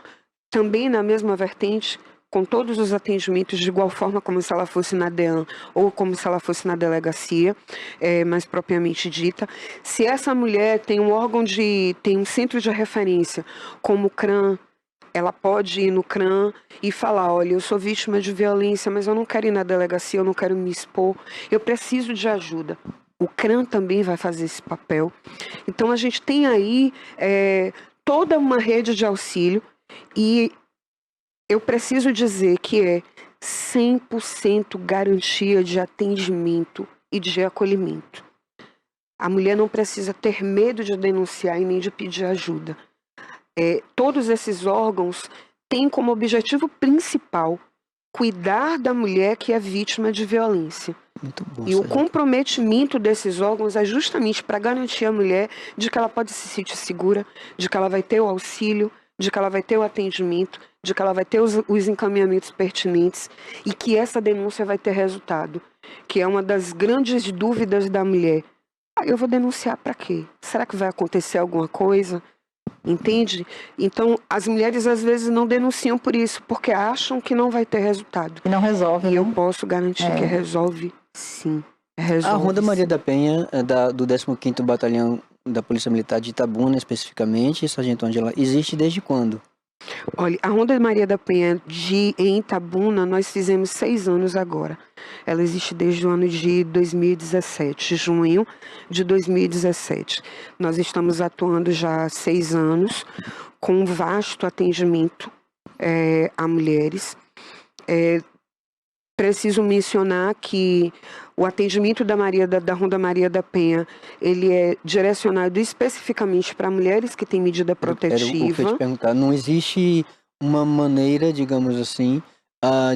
também na mesma vertente, com todos os atendimentos de igual forma, como se ela fosse na DEAN ou como se ela fosse na delegacia, mais propriamente dita. Se essa mulher tem tem um centro de referência, como o CRAM, ela pode ir no CRAM e falar, olha, eu sou vítima de violência, mas eu não quero ir na delegacia, eu não quero me expor, eu preciso de ajuda. O CRAM também vai fazer esse papel. Então, a gente tem aí toda uma rede de auxílio e eu preciso dizer que é 100% garantia de atendimento e de acolhimento. A mulher não precisa ter medo de denunciar e nem de pedir ajuda. Todos esses órgãos têm como objetivo principal cuidar da mulher que é vítima de violência. Muito bom, e o comprometimento desses órgãos é justamente para garantir a mulher de que ela pode se sentir segura, de que ela vai ter o auxílio, de que ela vai ter o atendimento, de que ela vai ter os encaminhamentos pertinentes e que essa denúncia vai ter resultado. Que é uma das grandes dúvidas da mulher. Eu vou denunciar para quê? Será que vai acontecer alguma coisa? Entende? Então, as mulheres às vezes não denunciam por isso, porque acham que não vai ter resultado. E não resolve, E né? eu posso garantir que resolve, sim. Resolve, a Ronda Maria sim. da Penha, do 15º Batalhão da Polícia Militar de Itabuna, especificamente, Sargento Ângela, existe desde quando? Olha, a Ronda Maria da Penha em Itabuna, nós fizemos 6 anos agora. Ela existe desde o ano de 2017, junho de 2017. Nós estamos atuando já há 6 anos, com um vasto atendimento a mulheres. Preciso mencionar que o atendimento da Ronda Maria da Penha, ele é direcionado especificamente para mulheres que têm medida protetiva. Era o que eu ia te perguntar. Não existe uma maneira, digamos assim,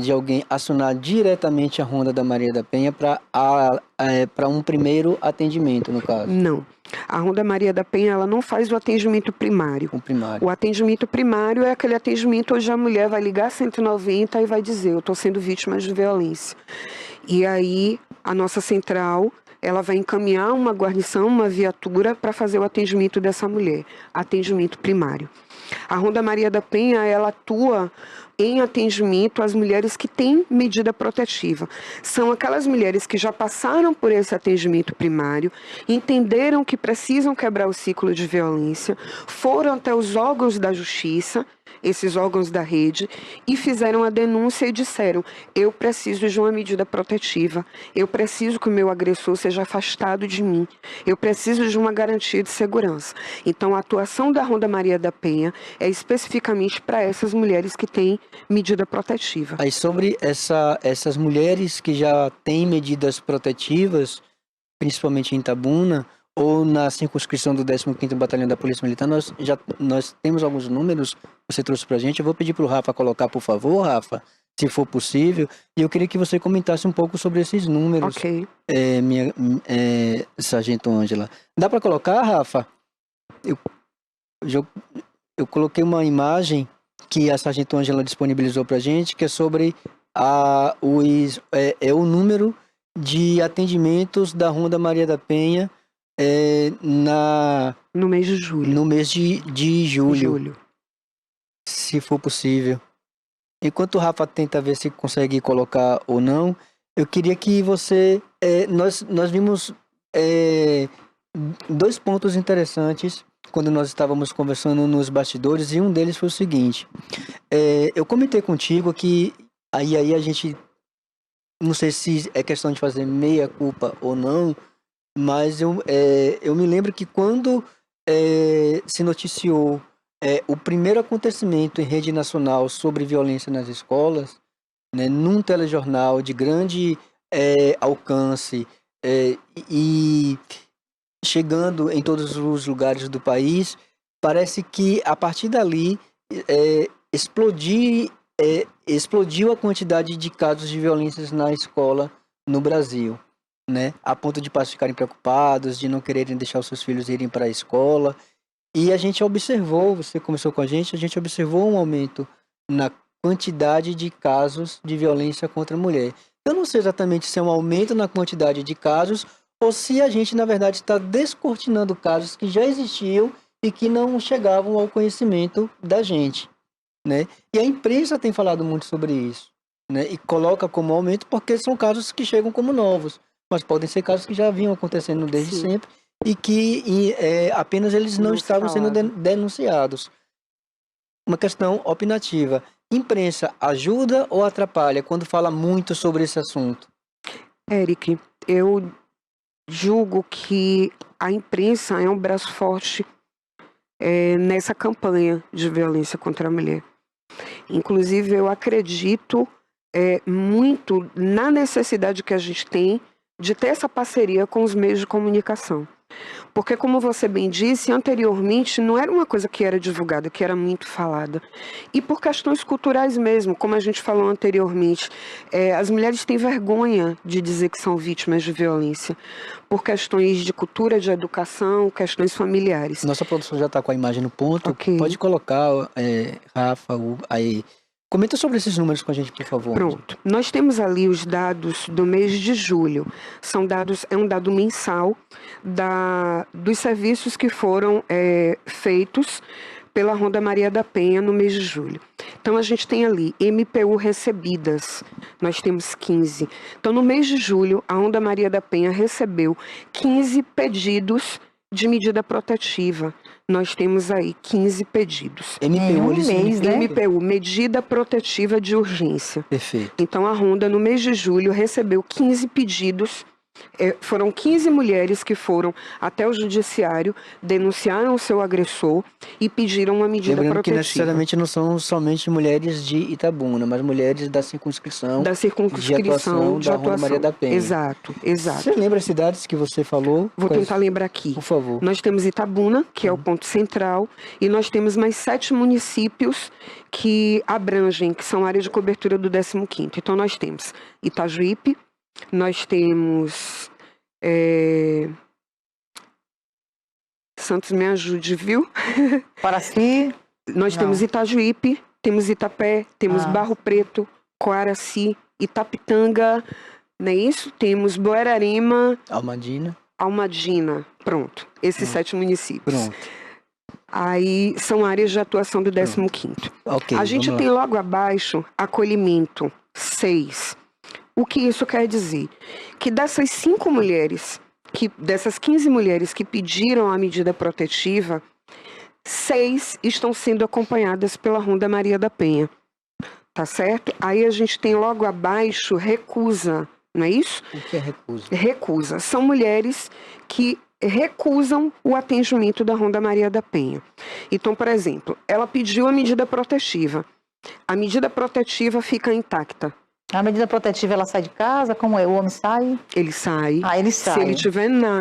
de alguém acionar diretamente a Ronda da Maria da Penha para um primeiro atendimento, no caso? Não. A Ronda Maria da Penha, ela não faz o atendimento primário. O primário. O atendimento primário é aquele atendimento onde a mulher vai ligar 190 e vai dizer, eu estou sendo vítima de violência. E aí, a nossa central, ela vai encaminhar uma guarnição, uma viatura para fazer o atendimento dessa mulher. Atendimento primário. A Ronda Maria da Penha, ela atua em atendimento às mulheres que têm medida protetiva. São aquelas mulheres que já passaram por esse atendimento primário, entenderam que precisam quebrar o ciclo de violência, foram até os órgãos da justiça, esses órgãos da rede, e fizeram a denúncia e disseram, eu preciso de uma medida protetiva, eu preciso que o meu agressor seja afastado de mim, eu preciso de uma garantia de segurança. Então, a atuação da Ronda Maria da Penha é especificamente para essas mulheres que têm medida protetiva. Aí, sobre essas mulheres que já têm medidas protetivas, principalmente em Itabuna, ou na circunscrição do 15º Batalhão da Polícia Militar, nós temos alguns números que você trouxe pra gente. Eu vou pedir pro Rafa colocar, por favor, Rafa, se for possível. E eu queria que você comentasse um pouco sobre esses números, Ok. Sargento Ângela. Dá para colocar, Rafa? Eu coloquei uma imagem que a Sargento Ângela disponibilizou pra gente, que é sobre o número de atendimentos da Ronda Maria da Penha no mês de julho. No mês de julho. Se for possível. Enquanto o Rafa tenta ver se consegue colocar ou não, eu queria que você... nós vimos 2 pontos interessantes quando nós estávamos conversando nos bastidores, e um deles foi o seguinte. Eu comentei contigo que aí a gente... Não sei se é questão de fazer meia culpa ou não, mas eu me lembro que quando se noticiou o primeiro acontecimento em rede nacional sobre violência nas escolas, né, num telejornal de grande alcance e chegando em todos os lugares do país, parece que a partir dali explodiu a quantidade de casos de violências na escola no Brasil, né? A ponto de pais ficarem preocupados, de não quererem deixar os seus filhos irem para a escola. E a gente observou, você começou com a gente observou um aumento na quantidade de casos de violência contra a mulher. Eu não sei exatamente se é um aumento na quantidade de casos ou se a gente, na verdade, está descortinando casos que já existiam e que não chegavam ao conhecimento da gente, né? E a imprensa tem falado muito sobre isso, né? E coloca como aumento porque são casos que chegam como novos, mas podem ser casos que já vinham acontecendo desde sempre e que apenas eles não estavam sendo denunciados. Uma questão opinativa. Imprensa ajuda ou atrapalha quando fala muito sobre esse assunto? Eric, eu julgo que a imprensa é um braço forte nessa campanha de violência contra a mulher. Inclusive, eu acredito muito na necessidade que a gente tem de ter essa parceria com os meios de comunicação. Porque, como você bem disse, anteriormente não era uma coisa que era divulgada, que era muito falada. E por questões culturais mesmo, como a gente falou anteriormente, as mulheres têm vergonha de dizer que são vítimas de violência, por questões de cultura, de educação, questões familiares. Nossa produção já está com a imagem no ponto. Okay. Pode colocar, Rafa, aí. Comenta sobre esses números com a gente, por favor. Pronto. Nós temos ali os dados do mês de julho. É um dado mensal dos serviços que foram feitos pela Ronda Maria da Penha no mês de julho. Então, a gente tem ali MPU recebidas, nós temos 15. Então, no mês de julho, a Ronda Maria da Penha recebeu 15 pedidos de medida protetiva. Nós temos aí 15 pedidos. MPU, medida protetiva de urgência. Perfeito. Então, a Ronda, no mês de julho, recebeu 15 pedidos. Foram 15 mulheres que foram até o judiciário, denunciaram o seu agressor e pediram uma medida protetiva. Que necessariamente não são somente mulheres de Itabuna, mas mulheres da circunscrição de atuação da Ronda Maria da Penha. Exato. Você lembra as cidades que você falou? Vou tentar lembrar aqui. Por favor. Nós temos Itabuna, que é o ponto central, e nós temos mais 7 municípios que abrangem, que são áreas de cobertura do 15º. Então, nós temos Itajuípe, nós temos Santos, me ajude, viu? Paraci. Nós temos Itajuípe, temos Itapé, temos Barro Preto, Coaraci, Itapitanga, não é isso? Temos Buerarema, Almadina. Pronto, esses 7 municípios. Pronto. Aí são áreas de atuação do 15º. Okay, a gente tem logo abaixo acolhimento, 6. O que isso quer dizer? Que dessas 5 mulheres, dessas 15 mulheres que pediram a medida protetiva, 6 estão sendo acompanhadas pela Ronda Maria da Penha. Tá certo? Aí a gente tem logo abaixo recusa, não é isso? O que é recusa? Recusa. São mulheres que recusam o atendimento da Ronda Maria da Penha. Então, por exemplo, ela pediu a medida protetiva. A medida protetiva fica intacta. A medida protetiva, ela sai de casa? Como é? O homem sai? Ele sai. Ele sai.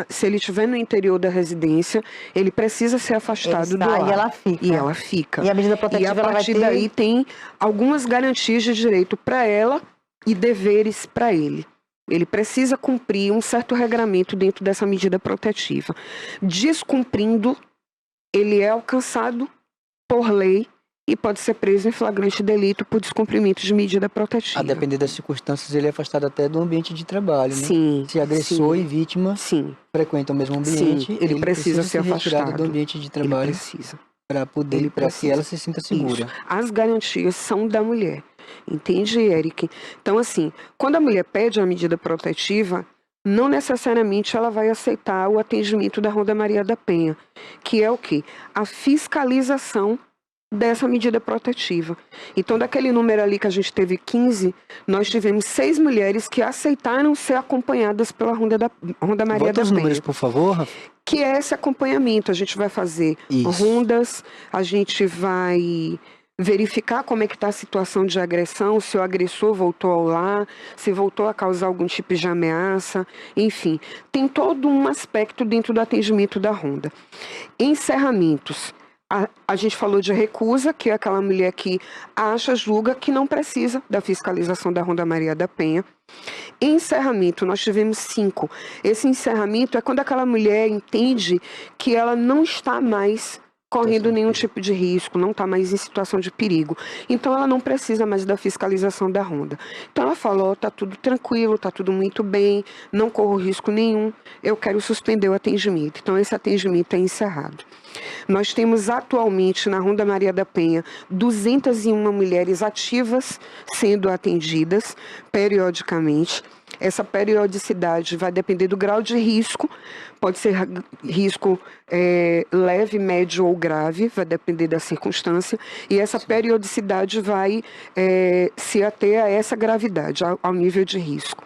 Se ele estiver no interior da residência, ele precisa ser afastado do lar. E ela fica. E ela fica. E a medida protetiva, ela vai ter... E a partir daí tem algumas garantias de direito para ela e deveres para ele. Ele precisa cumprir um certo regramento dentro dessa medida protetiva. Descumprindo, ele é alcançado por lei e pode ser preso em flagrante delito por descumprimento de medida protetiva. A depender das circunstâncias, ele é afastado até do ambiente de trabalho, né? Sim. Se agressor e vítima frequentam o mesmo ambiente, sim, ele precisa ser afastado do ambiente de trabalho para que ela se sinta segura. Isso. As garantias são da mulher. Entende, Eric? Então, assim, quando a mulher pede a medida protetiva, não necessariamente ela vai aceitar o atendimento da Ronda Maria da Penha, que é o quê? A fiscalização dessa medida protetiva. Então, daquele número ali que a gente teve 15, nós tivemos 6 mulheres que aceitaram ser acompanhadas pela Ronda Maria Bota da os Penha. números, por favor, Rafa. Que é esse acompanhamento. A gente vai fazer rondas, a gente vai verificar como é que está a situação de agressão, se o agressor voltou ao lar, se voltou a causar algum tipo de ameaça, enfim. Tem todo um aspecto dentro do atendimento da ronda. Encerramentos. A gente falou de recusa, que é aquela mulher que acha, julga que não precisa da fiscalização da Ronda Maria da Penha. Encerramento, nós tivemos 5. Esse encerramento é quando aquela mulher entende que ela não está mais correndo nenhum tipo de risco, não está mais em situação de perigo. Então ela não precisa mais da fiscalização da ronda. Então ela falou, está tudo tranquilo, está tudo muito bem, não corro risco nenhum, eu quero suspender o atendimento. Então esse atendimento é encerrado. Nós temos atualmente na Ronda Maria da Penha 201 mulheres ativas sendo atendidas periodicamente. Essa periodicidade vai depender do grau de risco, pode ser risco leve, médio ou grave, vai depender da circunstância, e essa periodicidade vai se ater a essa gravidade, ao nível de risco.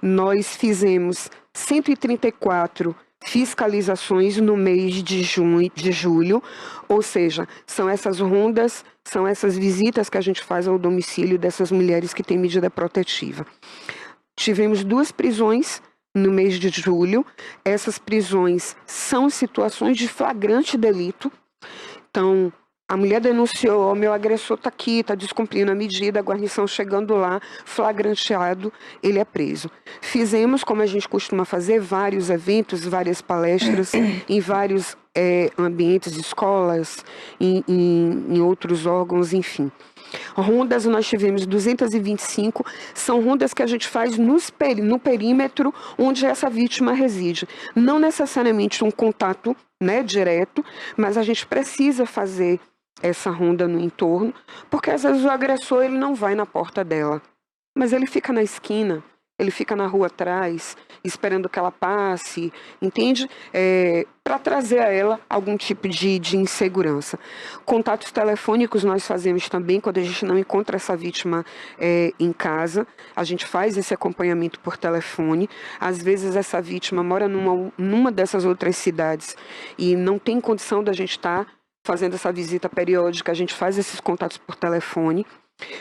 Nós fizemos 134 fiscalizações no mês de julho, ou seja, são essas rondas, são essas visitas que a gente faz ao domicílio dessas mulheres que têm medida protetiva. Tivemos 2 prisões no mês de julho. Essas prisões são situações de flagrante delito. Então, a mulher denunciou, meu agressor está aqui, está descumprindo a medida, a guarnição chegando lá, flagranteado, ele é preso. Fizemos, como a gente costuma fazer, vários eventos, várias palestras em vários ambientes, escolas, em outros órgãos, enfim. Rondas nós tivemos 225, são rondas que a gente faz no perímetro onde essa vítima reside. Não necessariamente um contato direto, mas a gente precisa fazer essa ronda no entorno, porque às vezes o agressor ele não vai na porta dela, mas ele fica na esquina, ele fica na rua atrás, esperando que ela passe, entende? Para trazer a ela algum tipo de insegurança. Contatos telefônicos nós fazemos também, quando a gente não encontra essa vítima em casa, a gente faz esse acompanhamento por telefone. Às vezes essa vítima mora numa dessas outras cidades e não tem condição da gente estar fazendo essa visita periódica, a gente faz esses contatos por telefone.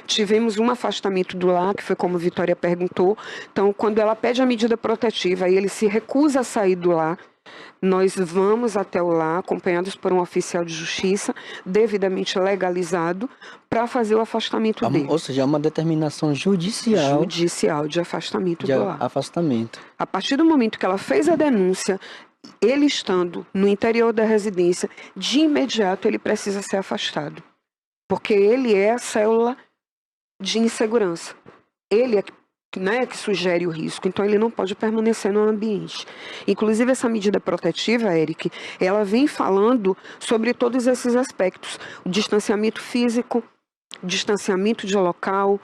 Tivemos um afastamento do lar, que foi como a Vitória perguntou. Então, quando ela pede a medida protetiva e ele se recusa a sair do lar, nós vamos até o lar, acompanhados por um oficial de justiça, devidamente legalizado, para fazer o afastamento dele. Ou seja, é uma determinação judicial. Judicial de afastamento do lar. Afastamento. A partir do momento que ela fez a denúncia, ele estando no interior da residência, de imediato ele precisa ser afastado. Porque ele é a célula de insegurança. Ele é que sugere o risco, então ele não pode permanecer no ambiente. Inclusive essa medida protetiva, Eric, ela vem falando sobre todos esses aspectos. O distanciamento físico, distanciamento de local,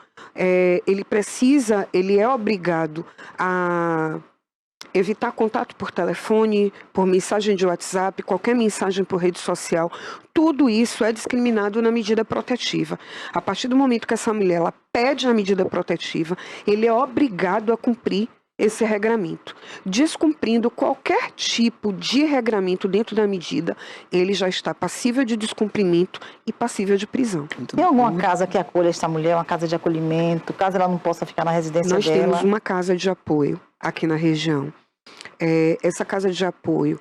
ele é obrigado a evitar contato por telefone, por mensagem de WhatsApp, qualquer mensagem por rede social. Tudo isso é discriminado na medida protetiva. A partir do momento que essa mulher ela pede a medida protetiva, ele é obrigado a cumprir esse regramento. Descumprindo qualquer tipo de regramento dentro da medida, ele já está passível de descumprimento e passível de prisão. Tem alguma casa que acolha essa mulher, uma casa de acolhimento, caso ela não possa ficar na residência dela? Nós temos uma casa de apoio aqui na região. Essa casa de apoio,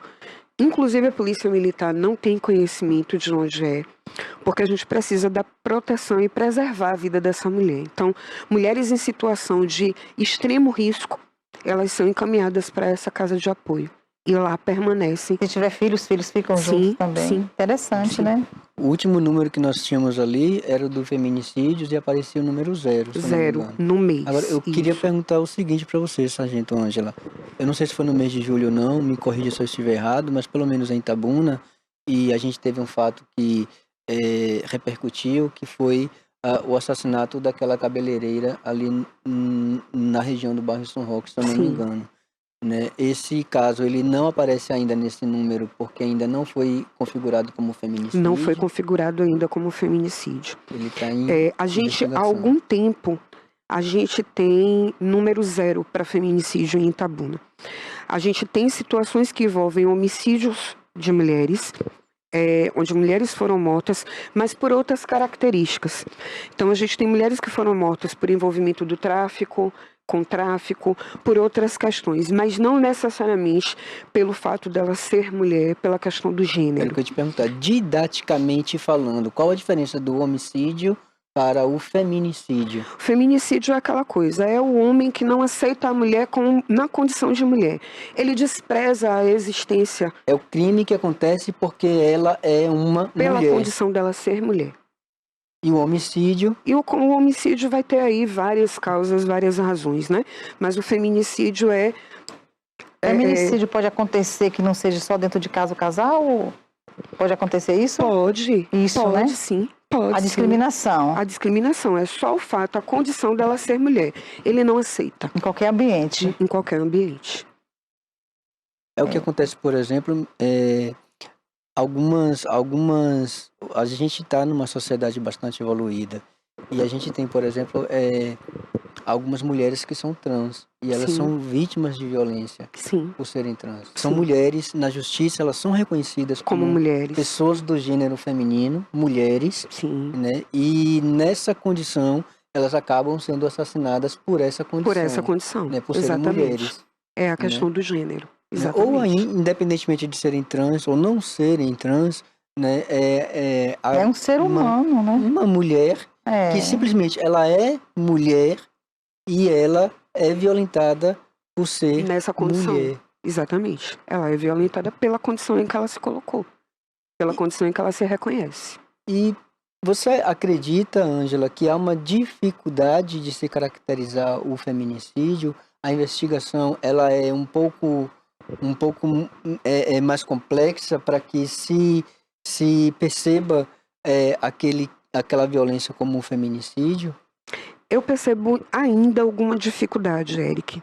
inclusive a Polícia Militar não tem conhecimento de onde é, porque a gente precisa da proteção e preservar a vida dessa mulher. Então, mulheres em situação de extremo risco, elas são encaminhadas para essa casa de apoio e lá permanecem. Se tiver filhos, os filhos ficam juntos também. Sim. Interessante, né? O último número que nós tínhamos ali era o do feminicídios e aparecia o número 0. 0 no mês. Agora, eu queria perguntar o seguinte para você, Sargento Ângela. Eu não sei se foi no mês de julho ou não, me corrija se eu estiver errado, mas pelo menos em Itabuna, e a gente teve um fato que repercutiu, que foi o assassinato daquela cabeleireira ali na região do bairro São Roque, se eu não me engano. né? Esse caso, ele não aparece ainda nesse número porque ainda não foi configurado como feminicídio. Não foi configurado ainda como feminicídio. Ele está em A gente, há investigação. algum tempo, a gente tem número 0 para feminicídio em Itabuna. A gente tem situações que envolvem homicídios de mulheres, onde mulheres foram mortas, mas por outras características. Então, a gente tem mulheres que foram mortas por envolvimento do tráfico, com tráfico, por outras questões, mas não necessariamente pelo fato dela ser mulher, pela questão do Era o gênero. que eu ia te perguntar. Didaticamente falando, qual a diferença do homicídio para o feminicídio? O feminicídio é aquela coisa, é o homem que não aceita a mulher na condição de mulher. Ele despreza a existência É o crime que acontece porque ela é uma pela mulher. condição dela ser mulher. E o homicídio, E o homicídio vai ter aí várias causas, várias razões, né? Mas o feminicídio Feminicídio pode acontecer que não seja só dentro de casa o casal? Ou pode acontecer isso? Pode, Isso, pode né? sim, pode A sim. discriminação A discriminação é só o fato, a condição dela ser mulher. Ele não aceita em qualquer ambiente. em qualquer ambiente. é o que acontece, por exemplo, a gente está numa sociedade bastante evoluída e a gente tem, por exemplo, algumas mulheres que são trans e elas Sim. são vítimas de violência Sim, por serem trans. São Sim. mulheres, na justiça elas são reconhecidas como mulheres. pessoas do gênero feminino, mulheres, Sim, né? E nessa condição elas acabam sendo assassinadas por essa condição. por essa condição. Né? Por serem Exatamente. mulheres. É a questão do gênero. Né? Exatamente. Ou aí, independentemente de serem trans ou não serem trans, né? É um ser humano, né? Uma mulher que simplesmente ela é mulher e ela é violentada por ser Nessa condição. mulher. Exatamente. Ela é violentada pela condição em que ela se colocou. Pela condição em que ela se reconhece. E você acredita, Ângela, que há uma dificuldade de se caracterizar o feminicídio? A investigação ela é um pouco mais complexa para que se perceba aquela violência como um feminicídio? Eu percebo ainda alguma dificuldade, Eric.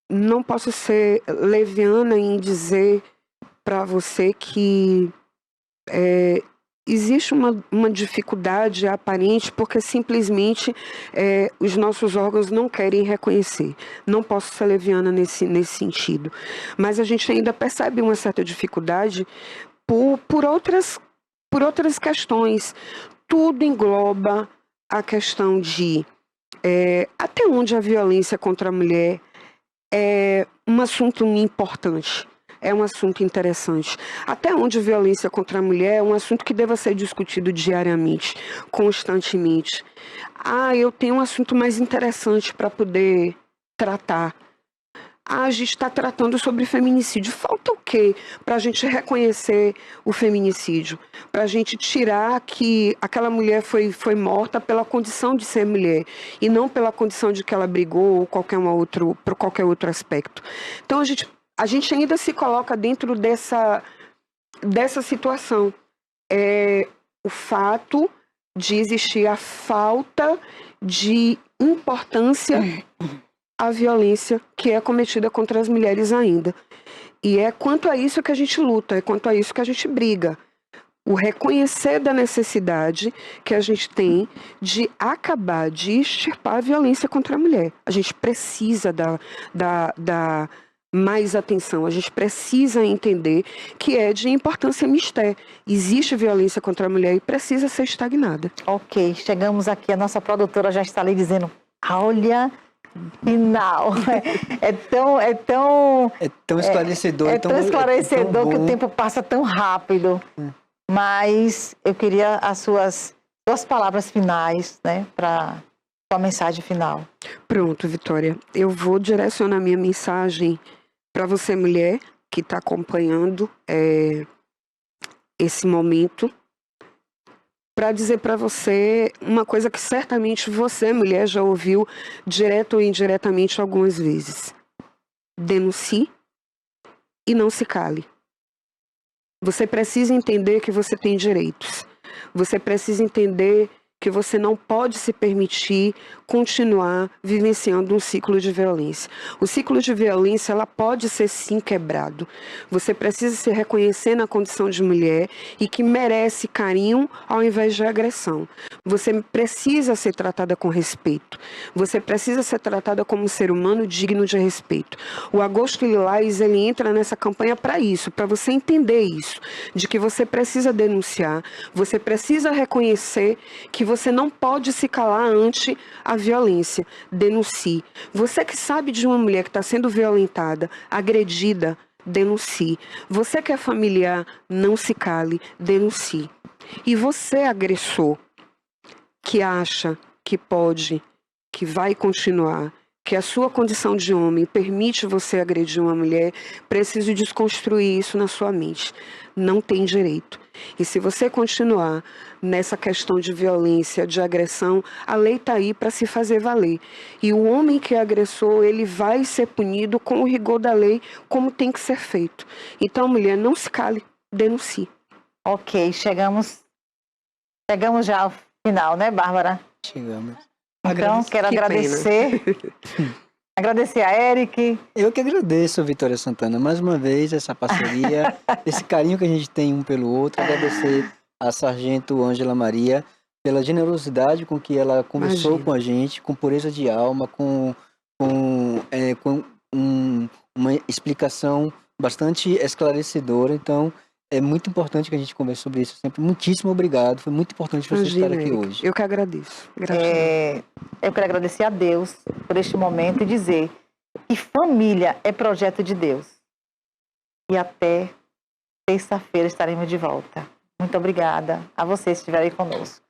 Não posso ser leviana em dizer para você que existe uma dificuldade aparente porque simplesmente os nossos órgãos não querem reconhecer. Não posso ser leviana nesse sentido. Mas a gente ainda percebe uma certa dificuldade por outras questões. Tudo engloba a questão de até onde a violência contra a mulher é um assunto importante. É um assunto interessante. Até onde a violência contra a mulher é um assunto que deva ser discutido diariamente, constantemente. Eu tenho um assunto mais interessante para poder tratar. A gente está tratando sobre feminicídio. Falta o quê para a gente reconhecer o feminicídio? Para a gente tirar que aquela mulher foi morta pela condição de ser mulher e não pela condição de que ela brigou ou por qualquer outro aspecto. Então a gente ainda se coloca dentro dessa situação. O fato de existir a falta de importância à violência que é cometida contra as mulheres ainda. E é quanto a isso que a gente luta, é quanto a isso que a gente briga. O reconhecer da necessidade que a gente tem de acabar, de extirpar a violência contra a mulher. A gente precisa dar mais atenção, a gente precisa entender que é de importância mistério. Existe violência contra a mulher e precisa ser estagnada. Ok, chegamos aqui, a nossa produtora já está ali dizendo, olha, final. É tão esclarecedor. É tão esclarecedor que o bom. tempo passa tão rápido. Mas eu queria as suas palavras finais, né, para sua mensagem final. Pronto, Vitória. Eu vou direcionar minha mensagem para você, mulher, que está acompanhando esse momento, para dizer para você uma coisa que certamente você, mulher, já ouviu direto ou indiretamente algumas vezes. Denuncie e não se cale. Você precisa entender que você tem direitos. Você precisa entender que você não pode se permitir continuar vivenciando um ciclo de violência. O ciclo de violência, ela pode ser sim quebrado. Você precisa se reconhecer na condição de mulher e que merece carinho ao invés de agressão. Você precisa ser tratada com respeito. Você precisa ser tratada como um ser humano digno de respeito. O Agosto Lilás, ele entra nessa campanha para isso, para você entender isso, de que você precisa denunciar, você precisa reconhecer que você não pode se calar ante a violência. Denuncie. Você que sabe de uma mulher que está sendo violentada, agredida, denuncie. Você que é familiar, não se cale, denuncie. E você, agressor, que acha que pode, que vai continuar, que a sua condição de homem permite você agredir uma mulher, preciso desconstruir isso na sua mente. Não tem direito. E se você continuar nessa questão de violência, de agressão, a lei está aí para se fazer valer. E o homem que é agressor, ele vai ser punido com o rigor da lei, como tem que ser feito. Então, mulher, não se cale, denuncie. Ok, chegamos já ao final, né, Bárbara? Chegamos. Então, quero agradecer a Eric. Eu que agradeço, Vitória Santana, mais uma vez, essa parceria, esse carinho que a gente tem um pelo outro. Agradecer a Sargento Ângela Maria pela generosidade com que ela conversou Imagina. com a gente, com pureza de alma, com uma explicação bastante esclarecedora. Então, é muito importante que a gente converse sobre isso sempre. Muitíssimo obrigado. Foi muito importante você estar aqui Érica, hoje. eu que agradeço. Gratidão. Eu quero agradecer a Deus por este momento e dizer que família é projeto de Deus. E até terça-feira estaremos de volta. Muito obrigada a vocês que estiverem conosco.